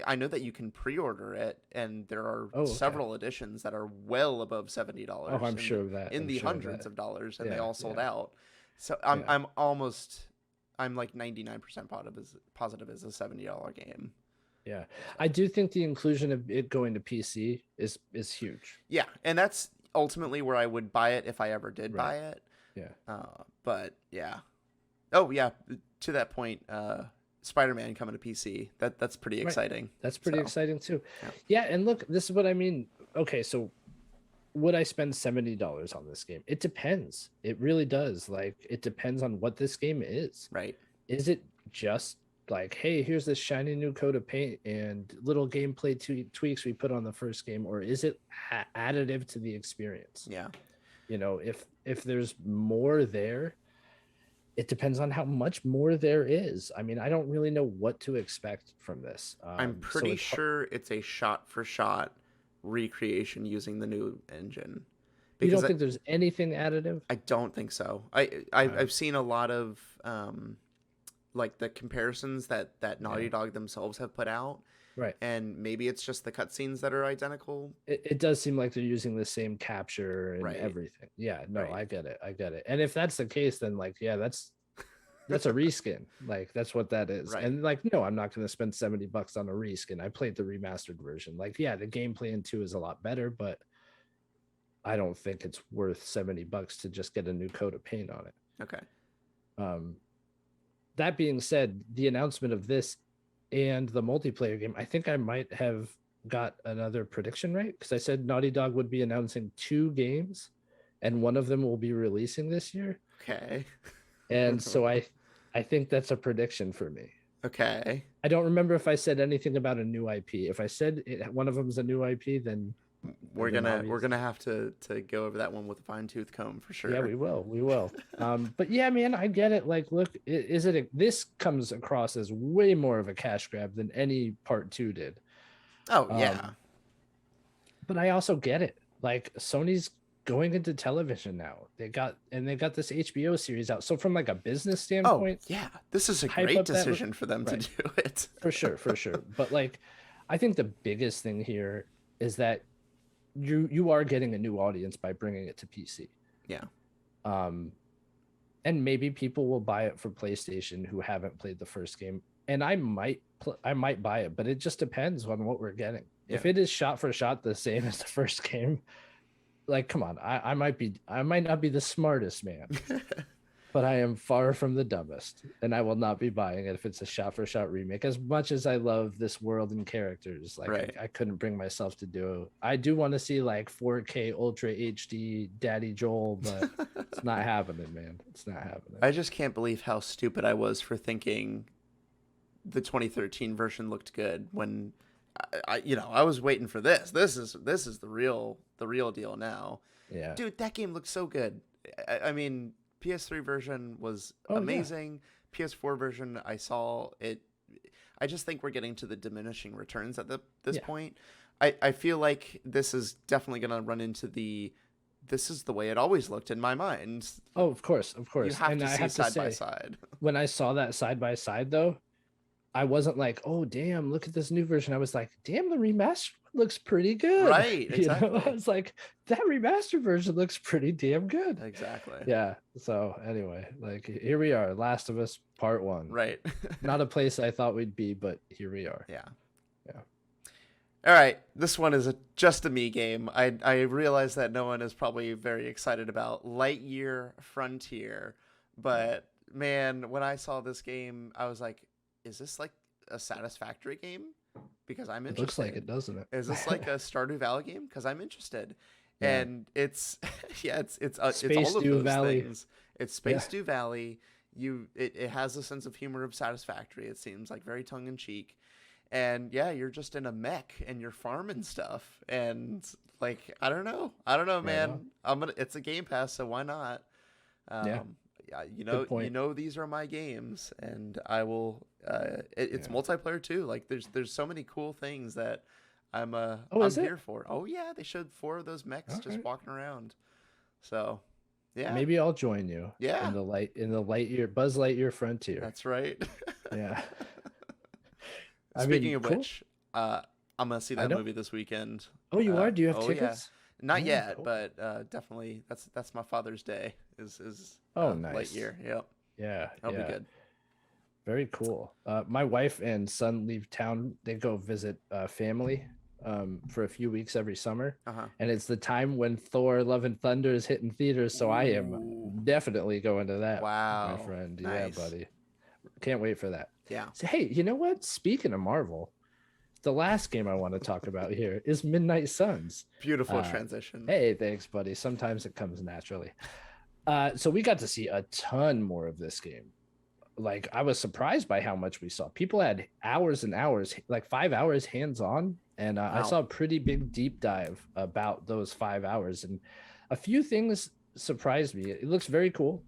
I know that you can pre-order it, and there are several editions that are well above $70. Oh, I'm sure of that. In the hundreds of dollars, and they all sold out. So I'm like 99% positive is a $70 game. Yeah, I do think the inclusion of it going to PC is huge. Yeah, and that's ultimately where I would buy it if I ever did buy it. Yeah. But yeah. Oh yeah, to that point, Spider-Man coming to PC. That's pretty exciting. That's pretty exciting too. Yeah, and look, this is what I mean. Okay, so would I spend $70 on this game? It depends. It really does. Like, it depends on what this game is. Right. Is it just like, hey, here's this shiny new coat of paint and little gameplay tweaks we put on the first game, or is it additive to the experience? Yeah. You know, if there's more there, it depends on how much more there is. I mean, I don't really know what to expect from this. I'm pretty sure it's a shot-for-shot recreation using the new engine. You don't think there's anything additive? I don't think so. I've seen a lot of like the comparisons that Naughty Dog themselves have put out. Right. And maybe it's just the cutscenes that are identical. It does seem like they're using the same capture and everything. Yeah, no, I get it. And if that's the case, then like, yeah, that's a reskin. Like, that's what that is. Right. And like, no, I'm not going to spend $70 on a reskin. I played the remastered version. Like, yeah, the gameplay in 2 is a lot better, but I don't think it's worth $70 to just get a new coat of paint on it. Okay. That being said, the announcement of this and the multiplayer game, I think I might have got another prediction right, because I said Naughty Dog would be announcing 2 games and one of them will be releasing this year. Okay. And so I think that's a prediction for me. Okay. I don't remember if I said anything about a new IP. If I said one of them is a new IP, then we're gonna have to go over that one with a fine-tooth comb for sure. Yeah, we will. But yeah, man, I get it. Like, look, this comes across as way more of a cash grab than any part 2 did. Oh yeah. But I also get it. Like, Sony's going into television now. They got this HBO series out. So from like a business standpoint, yeah, this is a great decision for them to do it. for sure. But like, I think the biggest thing here is that you are getting a new audience by bringing it to PC. Yeah. And maybe people will buy it for PlayStation who haven't played the first game, and I might buy it, but it just depends on what we're getting. Yeah. If it is shot for shot the same as the first game, like, come on, I might not be the smartest man, but I am far from the dumbest, and I will not be buying it if it's a shot for shot remake. As much as I love this world and characters, like I couldn't bring myself to do it. I do want to see like 4K Ultra HD Daddy Joel, but it's not happening, man. It's not happening. I just can't believe how stupid I was for thinking the 2013 version looked good when I was waiting for this. This is the real deal now. Yeah, dude, that game looked so good. I mean, PS3 version was amazing. Yeah. PS4 version, I saw it. I just think we're getting to the diminishing returns at this point. I feel like this is definitely going to run into this is the way it always looked in my mind. Oh, of course. You have to see side by side. When I saw that side by side, though, I wasn't like, oh, damn, look at this new version. I was like, damn, the remastered looks pretty good. Right, exactly. I was like, that remastered version looks pretty damn good. Exactly. Yeah. So anyway, like, here we are, Last of Us Part 1. Right. Not a place I thought we'd be, but here we are. Yeah. All right. This one is just a me game. I realize that no one is probably very excited about Lightyear Frontier, but man, when I saw this game, I was like, is this like a Satisfactory game? Because I'm interested. It looks like it, doesn't it? Is this like a Stardew Valley game? Because I'm interested. Yeah. And it's it's all of those Valley. Things. It's Space Dew Valley. It has a sense of humor of Satisfactory. It seems like very tongue in cheek, and yeah, you're just in a mech and you're farming stuff, and like I don't know, man. It's a Game Pass, so why not? Yeah. Yeah, Good point. these are my games, and I will. It's multiplayer too. Like there's so many cool things that I'm here for. Oh yeah, they showed 4 of those mechs just walking around. So, yeah. Maybe I'll join you. Yeah. In the Lightyear Buzz Lightyear Frontier. That's right. Yeah. Speaking of which, I'm gonna see that movie this weekend. Oh, you are? Do you have tickets? Yeah. Not yet, cool. But definitely that's my Father's Day. Is nice. Lightyear? Yep. Yeah. That'll be good. Very cool. My wife and son leave town. They go visit family for a few weeks every summer. And it's the time when Thor Love and Thunder is hitting theaters. So I am definitely going to that. Wow. My friend. Nice. Yeah, buddy. Can't wait for that. Yeah. So, hey, you know what? Speaking of Marvel, the last game I want to talk about here is Midnight Suns. Beautiful transition. Hey, thanks, buddy. Sometimes it comes naturally. So we got to see a ton more of this game. Like, I was surprised by how much we saw. People had hours and hours, like 5 hours hands-on, and I saw a pretty big deep dive about those 5 hours, and a few things surprised me. It looks very cool,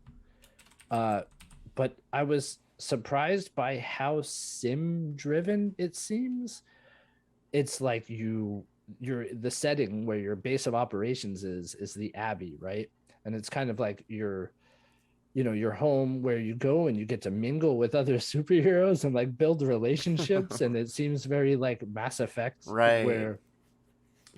but I was surprised by how sim-driven it seems. It's like you're the setting where your base of operations is the Abbey, right? And it's kind of like your home where you go and you get to mingle with other superheroes and like build relationships. And it seems very like Mass Effect, right? Where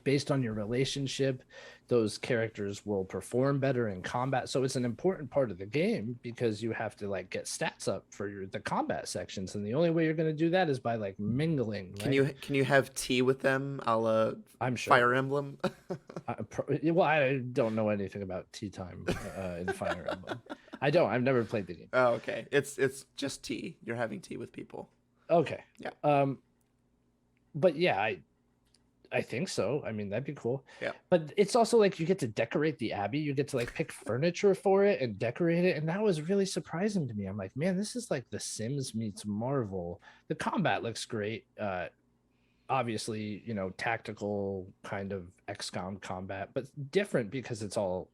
based on your relationship, those characters will perform better in combat. So it's an important part of the game because you have to like get stats up for the combat sections. And the only way you're going to do that is by like mingling. Right? Can you have tea with them? I'm sure. Fire Emblem. Well, I don't know anything about tea time in Fire Emblem. I've never played the game. Oh, okay. It's just tea. You're having tea with people. Okay. Yeah. But yeah, I think so. I mean, that'd be cool. Yeah. But it's also like you get to decorate the Abbey. You get to like pick furniture for it and decorate it. And that was really surprising to me. I'm like, man, this is like The Sims meets Marvel. The combat looks great. Obviously, tactical kind of XCOM combat, but different because it's all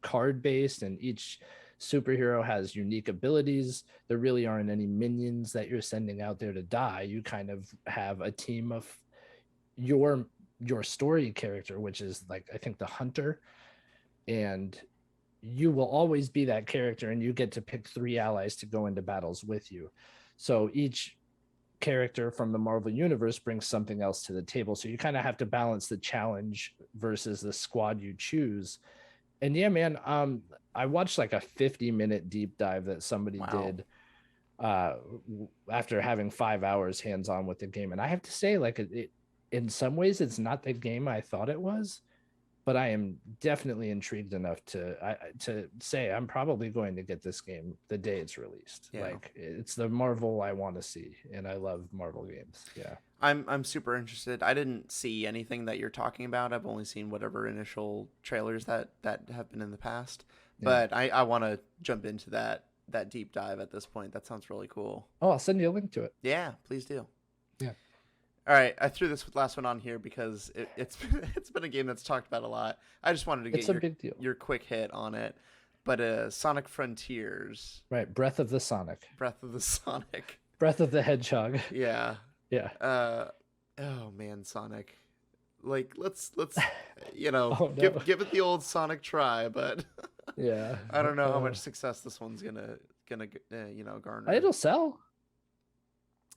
card based and each superhero has unique abilities. There really aren't any minions that you're sending out there to die. You kind of have a team of your story character, which is like, I think, the hunter, and you will always be that character, and you get to pick 3 allies to go into battles with you. So each character from the Marvel universe brings something else to the table. So you kind of have to balance the challenge versus the squad you choose. And yeah, man, I watched like a 50-minute deep dive that somebody did after having 5 hours hands-on with the game. And I have to say, like, it in some ways, it's not the game I thought it was, but I am definitely intrigued enough to say I'm probably going to get this game the day it's released. Yeah. Like, it's the Marvel I want to see, and I love Marvel games. Yeah, I'm super interested. I didn't see anything that you're talking about. I've only seen whatever initial trailers that have been in the past. Yeah. But I want to jump into that deep dive at this point. That sounds really cool. Oh, I'll send you a link to it. Yeah, please do. Yeah. All right, I threw this last one on here because it's been a game that's talked about a lot. I just wanted to get your quick hit on it. But Sonic Frontiers. Right, Breath of the Sonic. Breath of the Sonic. Breath of the Hedgehog. Yeah. Yeah. Oh man, Sonic. Like let's give it the old Sonic try, but yeah. I don't know how much success this one's gonna garner. It'll sell.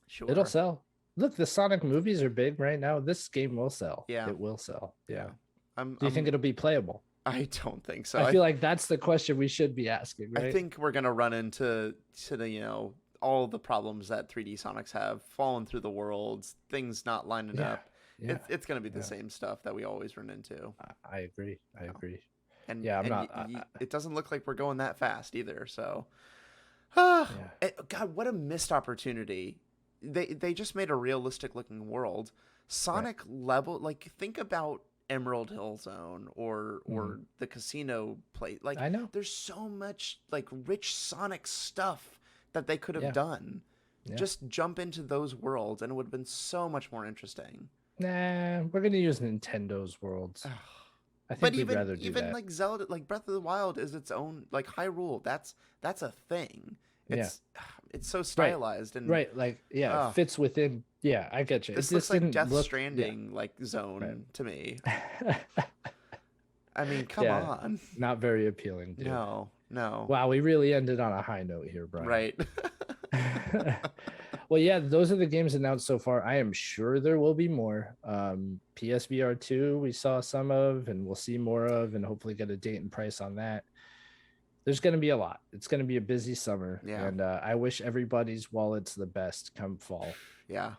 Sure. It'll sell. Look, the Sonic movies are big right now. This game will sell. Yeah. It will sell. Yeah. Do you think it'll be playable? I don't think so. I feel like that's the question we should be asking, right? I think we're going to run into the, all the problems that 3D Sonics have, falling through the worlds, things not lining up. Yeah. It's going to be the same stuff that we always run into. I agree. I agree. And it doesn't look like we're going that fast either. So, God, what a missed opportunity. They just made a realistic looking world. Sonic level, like think about Emerald Hill Zone or the casino place. Like I know there's so much like rich Sonic stuff that they could have done. Just jump into those worlds, and it would have been so much more interesting. Nah, we're gonna use Nintendo's worlds. I think we'd rather do even that. like Zelda, like Breath of the Wild is its own, like Hyrule. That's a thing. It's so stylized and like it fits within. Yeah, I get you. This looks like Death Stranding like zone to me. I mean, come on. Not very appealing, dude. No. Wow, we really ended on a high note here, Brian. Right. Well, yeah, those are the games announced so far. I am sure there will be more. PSVR 2 we saw some of, and we'll see more of, and hopefully get a date and price on that. There's going to be a lot. It's going to be a busy summer, and I wish everybody's wallet's the best come fall. Yeah.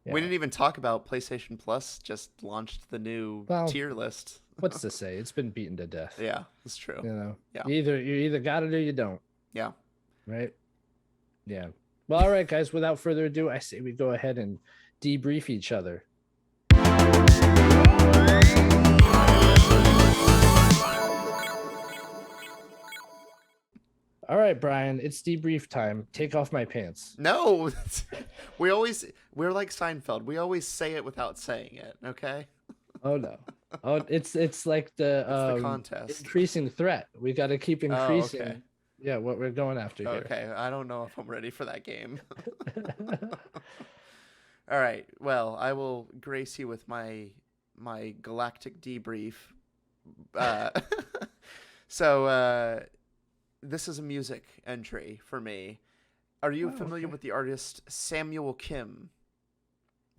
We didn't even talk about PlayStation Plus just launched the new tier list. What's to say? It's been beaten to death. Yeah, that's true. You know, yeah. You either got it or you don't. Yeah. Right. Yeah. Well, all right, guys. Without further ado, I say we go ahead and debrief each other. All right, Brian, it's debrief time. Take off my pants. No, we're like Seinfeld. We always say it without saying it. Okay. Oh no. Oh, it's like the contest. Increasing threat. We got to keep increasing. Oh, okay. Yeah, what we're going after here. Okay, I don't know if I'm ready for that game. All right. Well, I will grace you with my galactic debrief. So this is a music entry for me. Are you familiar with the artist Samuel Kim?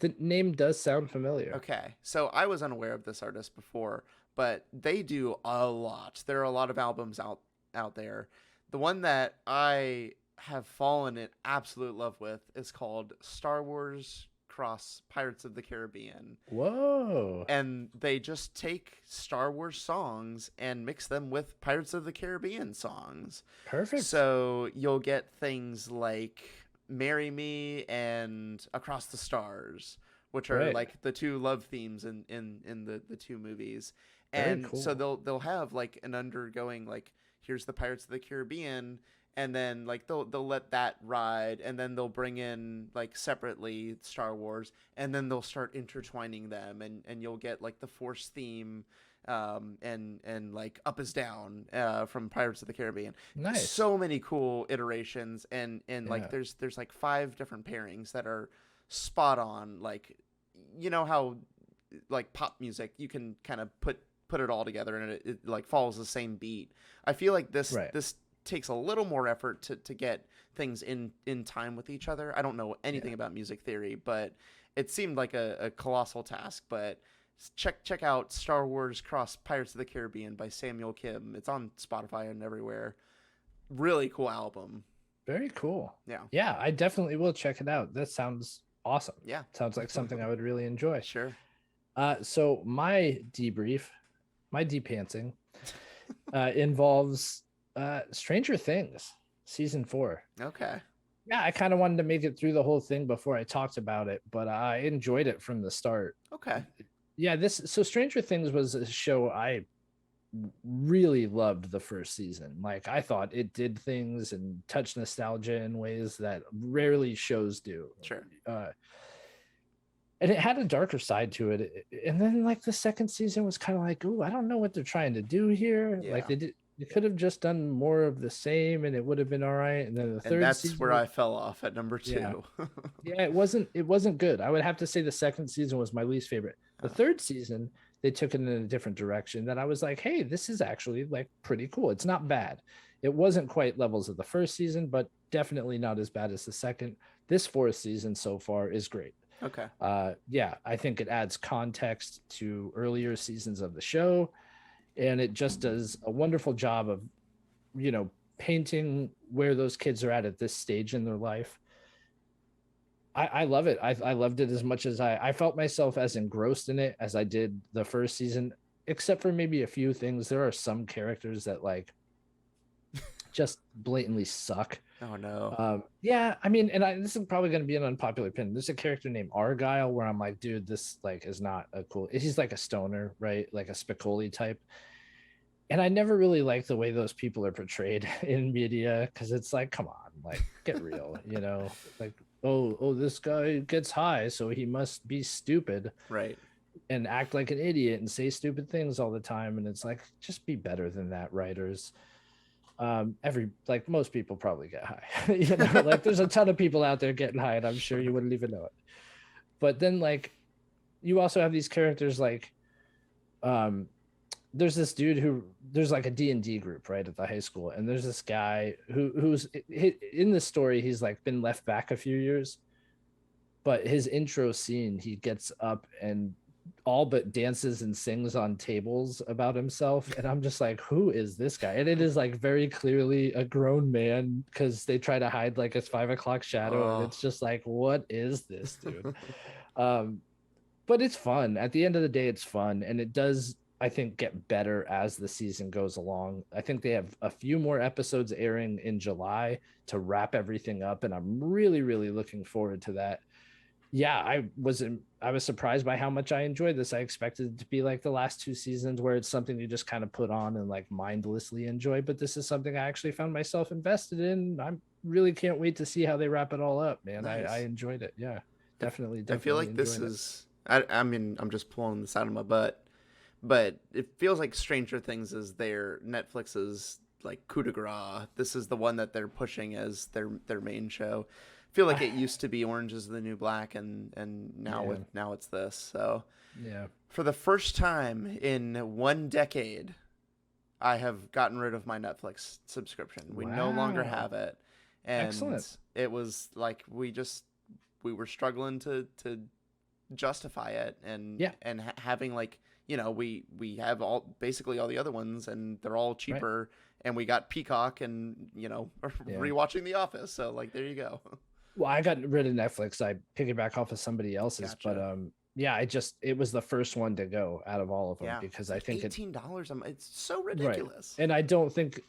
The name does sound familiar. Okay. So I was unaware of this artist before, but they do a lot. There are a lot of albums out there. The one that I have fallen in absolute love with is called Star Wars Cross Pirates of the Caribbean. Whoa. And they just take Star Wars songs and mix them with Pirates of the Caribbean songs. Perfect. So you'll get things like Marry Me and Across the Stars, which are like the two love themes in the two movies. And so they'll have like an undergoing, like, here's the Pirates of the Caribbean, and then like they'll let that ride, and then they'll bring in like separately Star Wars, and then they'll start intertwining them, and you'll get like the Force theme and like Up is Down from Pirates of the Caribbean. Nice. So many cool iterations, and like there's like 5 different pairings that are spot on. Like, you know how like pop music, you can kind of put it all together and it like follows the same beat. I feel like this takes a little more effort to get things in time with each other. I don't know anything about music theory, but it seemed like a colossal task. But check out Star Wars Cross Pirates of the Caribbean by Samuel Kim. It's on Spotify and everywhere. Really cool album. Very cool. Yeah, I definitely will check it out. That sounds awesome. Yeah, sounds like something I would really enjoy. Sure. So my debrief, my depantsing, involves Stranger Things season 4. Okay. Yeah, I kind of wanted to make it through the whole thing before I talked about it, but I enjoyed it from the start. Okay. Yeah, so Stranger Things was a show I really loved the first season. Like, I thought it did things and touched nostalgia in ways that rarely shows do. Sure. And it had a darker side to it. And then like the second season was kind of like, ooh, I don't know what they're trying to do here. Yeah. Like they could have just done more of the same and it would have been all right. And then the third that's season, where I fell off at number 2. Yeah, it wasn't good. I would have to say the second season was my least favorite. The third season, they took it in a different direction that I was like, hey, this is actually like pretty cool. It's not bad. It wasn't quite levels of the first season, but definitely not as bad as the second. This fourth season so far is great. Okay. Yeah, I think it adds context to earlier seasons of the show, and it just does a wonderful job of, painting where those kids are at this stage in their life. I love it. I loved it as much as I felt myself as engrossed in it as I did the first season, except for maybe a few things. There are some characters that like just blatantly suck. Oh no. Yeah, I mean, and this is probably going to be an unpopular opinion. There's a character named Argyle where I'm like, dude, this like is not a cool. He's like a stoner, right? Like a Spicoli type. And I never really liked the way those people are portrayed in media because it's like, come on, like get real, like oh, this guy gets high, so he must be stupid. Right. And act like an idiot and say stupid things all the time. And it's like, just be better than that, writers. Like most people probably get high. Like there's a ton of people out there getting high, and I'm sure you wouldn't even know it. But then like you also have these characters like there's this dude who there's like a D&D group right at the high school, and there's this guy who's in the story, he's like been left back a few years, but his intro scene, he gets up and all but dances and sings on tables about himself, and I'm just like, who is this guy? And it is like very clearly a grown man, because they try to hide like his 5 o'clock shadow, and it's just like, what is this dude? But it's fun. At the end of the day, it's fun, and it does, I think, get better as the season goes along. I think they have a few more episodes airing in July to wrap everything up, and I'm really, really looking forward to that. Yeah, I was surprised by how much I enjoyed this. I expected it to be like the last 2 seasons where it's something you just kind of put on and like mindlessly enjoy, but this is something I actually found myself invested in. I really can't wait to see how they wrap it all up, man. Nice. I enjoyed it. Yeah, definitely. I feel like this is, I mean, I'm just pulling this out of my butt, but it feels like Stranger Things is their Netflix's like coup de grace. This is the one that they're pushing as their main show. Feel like it used to be Orange is the New Black, and now now it's this. So yeah, for the first time in 1 decade, I have gotten rid of my Netflix subscription. We no longer have it, and excellent. It was like we were struggling to justify it, and having like, you know, we have basically all the other ones, and they're all cheaper, and we got Peacock, and you know, rewatching The Office. So like, there you go. Well, I got rid of Netflix. I piggyback off of somebody else's, but yeah, it was the first one to go out of all of them, because I think $18. It's so ridiculous. Right. And I don't think,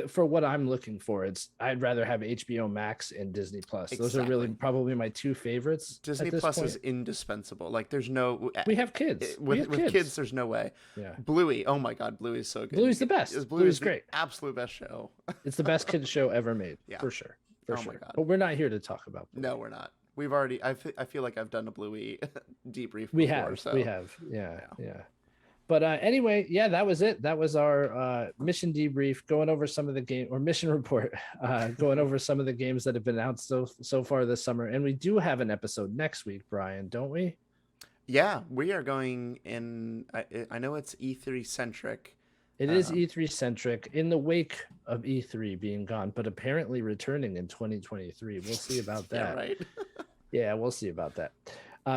for what I'm looking for, I'd rather have HBO Max and Disney Plus. Exactly. Those are really probably my 2 favorites. Disney Plus is indispensable. Like, there's no. We have kids. With kids, there's no way. Yeah. Bluey. Oh my God, Bluey's so good. Bluey's the best. Bluey's great. Absolute best show. It's the best kids show ever made. Yeah. For sure. For sure. My God. But we're not here to talk about Bluey. No, we're not. We've already. I feel like I've done a Bluey debrief. We have. Yeah. But anyway, yeah, that was it. That was our mission debrief, going over some of the game, or mission report, going over some of the games that have been announced so far this summer. And we do have an episode next week, Brian, don't we? Yeah, we are going in. I know it's E3 centric. It is E3 centric, in the wake of E3 being gone, but apparently returning in 2023. We'll see about that. Yeah, right. Yeah, we'll see about that.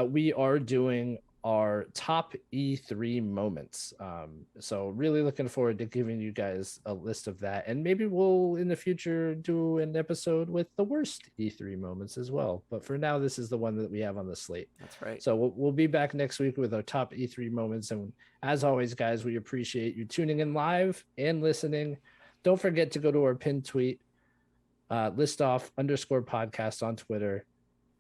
We are doing our top E3 moments. So really looking forward to giving you guys a list of that. And maybe we'll, in the future, do an episode with the worst E3 moments as well. But for now, this is the one that we have on the slate. That's right. So we'll be back next week with our top E3 moments. And as always, guys, we appreciate you tuning in live and listening. Don't forget to go to our pinned tweet, listoff_podcast on Twitter.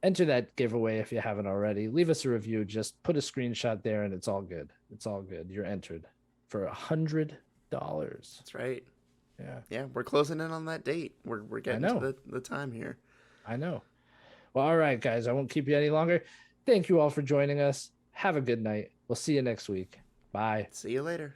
Enter that giveaway if you haven't already. Leave us a review. Just put a screenshot there, and it's all good. It's all good. You're entered for $100. That's right. Yeah. We're closing in on that date. We're getting to the time here. I know. Well, all right, guys. I won't keep you any longer. Thank you all for joining us. Have a good night. We'll see you next week. Bye. See you later.